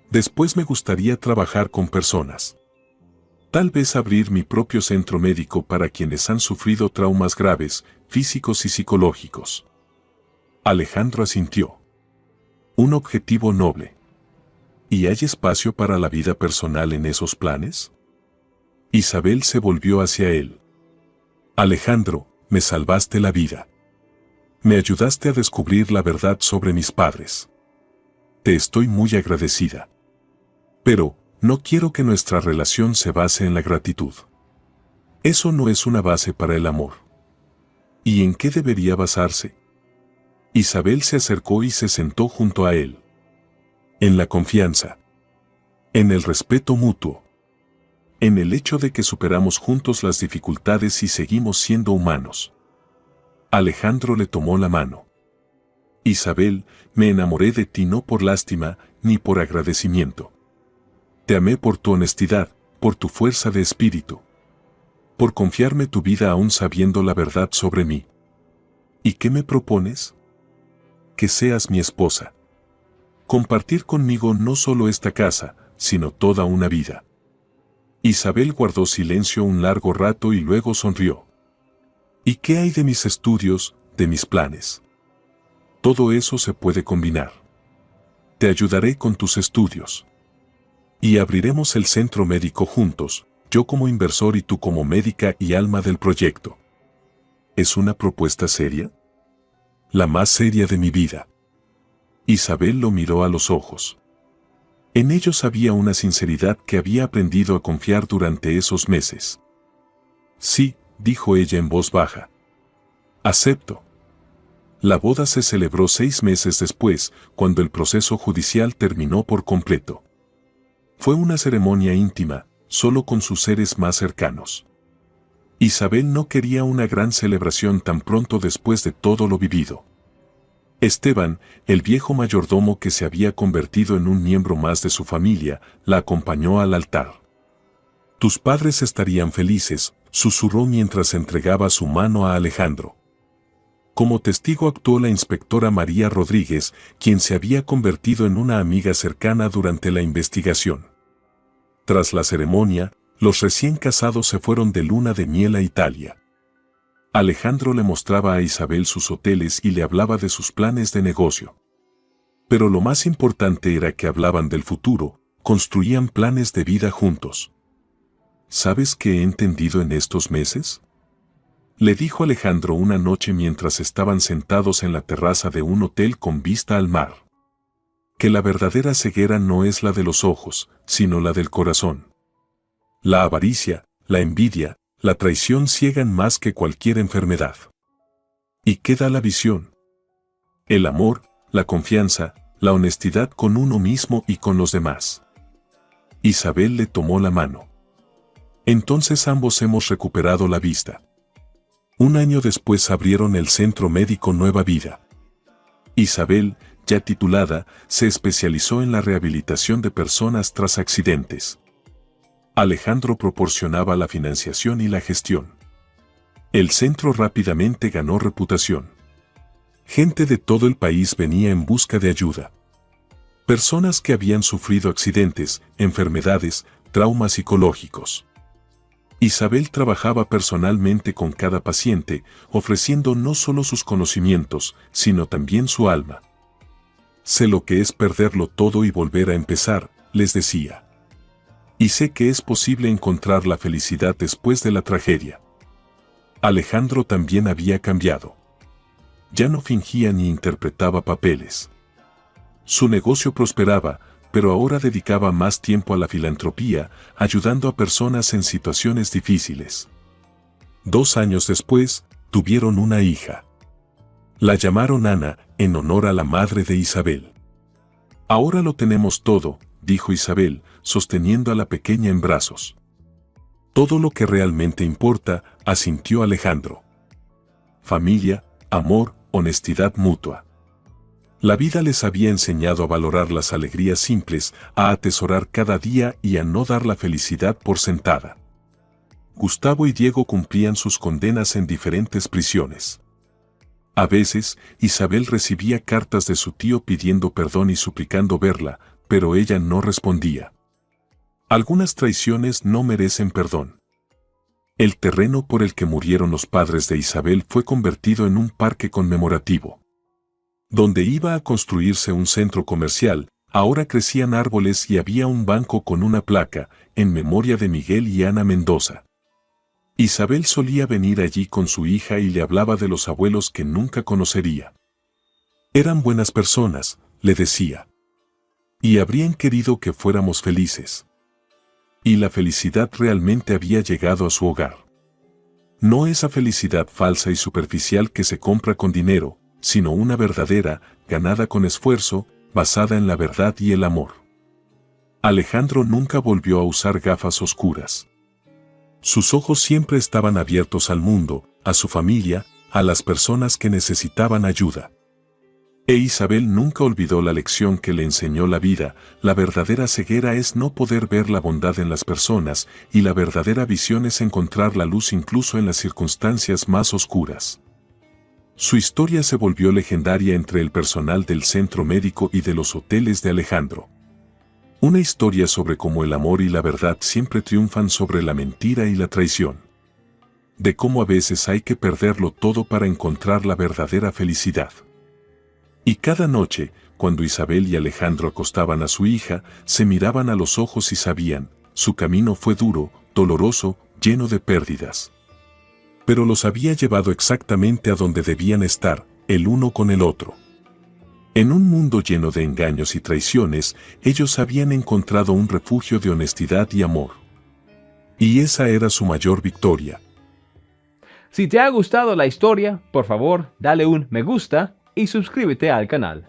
Después me gustaría trabajar con personas. Tal vez abrir mi propio centro médico para quienes han sufrido traumas graves, físicos y psicológicos. Alejandro asintió. Un objetivo noble. ¿Y hay espacio para la vida personal en esos planes? Isabel se volvió hacia él. Alejandro, me salvaste la vida. Me ayudaste a descubrir la verdad sobre mis padres. Te estoy muy agradecida. Pero, no quiero que nuestra relación se base en la gratitud. Eso no es una base para el amor. ¿Y en qué debería basarse? Isabel se acercó y se sentó junto a él. En la confianza. En el respeto mutuo. En el hecho de que superamos juntos las dificultades y seguimos siendo humanos. Alejandro le tomó la mano. Isabel, me enamoré de ti no por lástima, ni por agradecimiento. Te amé por tu honestidad, por tu fuerza de espíritu. Por confiarme tu vida aún sabiendo la verdad sobre mí. ¿Y qué me propones? Que seas mi esposa. Compartir conmigo no solo esta casa, sino toda una vida. Isabel guardó silencio un largo rato y luego sonrió. ¿Y qué hay de mis estudios, de mis planes? Todo eso se puede combinar. Te ayudaré con tus estudios. Y abriremos el centro médico juntos, yo como inversor y tú como médica y alma del proyecto. ¿Es una propuesta seria? La más seria de mi vida. Isabel lo miró a los ojos. En ellos había una sinceridad que había aprendido a confiar durante esos meses. Sí, dijo ella en voz baja. Acepto. La boda se celebró 6 meses después, cuando el proceso judicial terminó por completo. Fue una ceremonia íntima, solo con sus seres más cercanos. Isabel no quería una gran celebración tan pronto después de todo lo vivido. Esteban, el viejo mayordomo que se había convertido en un miembro más de su familia, la acompañó al altar. Tus padres estarían felices, susurró mientras entregaba su mano a Alejandro. Como testigo actuó la inspectora María Rodríguez, quien se había convertido en una amiga cercana durante la investigación. Tras la ceremonia, los recién casados se fueron de luna de miel a Italia. Alejandro le mostraba a Isabel sus hoteles y le hablaba de sus planes de negocio. Pero lo más importante era que hablaban del futuro, construían planes de vida juntos. ¿Sabes qué he entendido en estos meses?, le dijo Alejandro una noche mientras estaban sentados en la terraza de un hotel con vista al mar. Que la verdadera ceguera no es la de los ojos, sino la del corazón. La avaricia, la envidia, la traición ciegan más que cualquier enfermedad. ¿Y qué da la visión? El amor, la confianza, la honestidad con uno mismo y con los demás. Isabel le tomó la mano. Entonces ambos hemos recuperado la vista. Un año después abrieron el Centro Médico Nueva Vida. Isabel, ya titulada, se especializó en la rehabilitación de personas tras accidentes. Alejandro proporcionaba la financiación y la gestión. El centro rápidamente ganó reputación. Gente de todo el país venía en busca de ayuda. Personas que habían sufrido accidentes, enfermedades, traumas psicológicos. Isabel trabajaba personalmente con cada paciente, ofreciendo no solo sus conocimientos, sino también su alma. Sé lo que es perderlo todo y volver a empezar, les decía. Y sé que es posible encontrar la felicidad después de la tragedia. Alejandro también había cambiado. Ya no fingía ni interpretaba papeles. Su negocio prosperaba, pero ahora dedicaba más tiempo a la filantropía, ayudando a personas en situaciones difíciles. 2 años después, tuvieron una hija. La llamaron Ana, en honor a la madre de Isabel. Ahora lo tenemos todo, dijo Isabel, sosteniendo a la pequeña en brazos. Todo lo que realmente importa, asintió Alejandro. Familia, amor, honestidad mutua. La vida les había enseñado a valorar las alegrías simples, a atesorar cada día y a no dar la felicidad por sentada. Gustavo y Diego cumplían sus condenas en diferentes prisiones. A veces, Isabel recibía cartas de su tío pidiendo perdón y suplicando verla, pero ella no respondía. Algunas traiciones no merecen perdón. El terreno por el que murieron los padres de Isabel fue convertido en un parque conmemorativo. Donde iba a construirse un centro comercial, ahora crecían árboles y había un banco con una placa, en memoria de Miguel y Ana Mendoza. Isabel solía venir allí con su hija y le hablaba de los abuelos que nunca conocería. Eran buenas personas, le decía. Y habrían querido que fuéramos felices. Y la felicidad realmente había llegado a su hogar. No esa felicidad falsa y superficial que se compra con dinero, sino una verdadera, ganada con esfuerzo, basada en la verdad y el amor. Alejandro nunca volvió a usar gafas oscuras. Sus ojos siempre estaban abiertos al mundo, a su familia, a las personas que necesitaban ayuda. E Isabel nunca olvidó la lección que le enseñó la vida: la verdadera ceguera es no poder ver la bondad en las personas, y la verdadera visión es encontrar la luz incluso en las circunstancias más oscuras. Su historia se volvió legendaria entre el personal del centro médico y de los hoteles de Alejandro. Una historia sobre cómo el amor y la verdad siempre triunfan sobre la mentira y la traición. De cómo a veces hay que perderlo todo para encontrar la verdadera felicidad. Y cada noche, cuando Isabel y Alejandro acostaban a su hija, se miraban a los ojos y sabían, su camino fue duro, doloroso, lleno de pérdidas. Pero los había llevado exactamente a donde debían estar, el uno con el otro. En un mundo lleno de engaños y traiciones, ellos habían encontrado un refugio de honestidad y amor. Y esa era su mayor victoria. Si te ha gustado la historia, por favor, dale un me gusta y suscríbete al canal.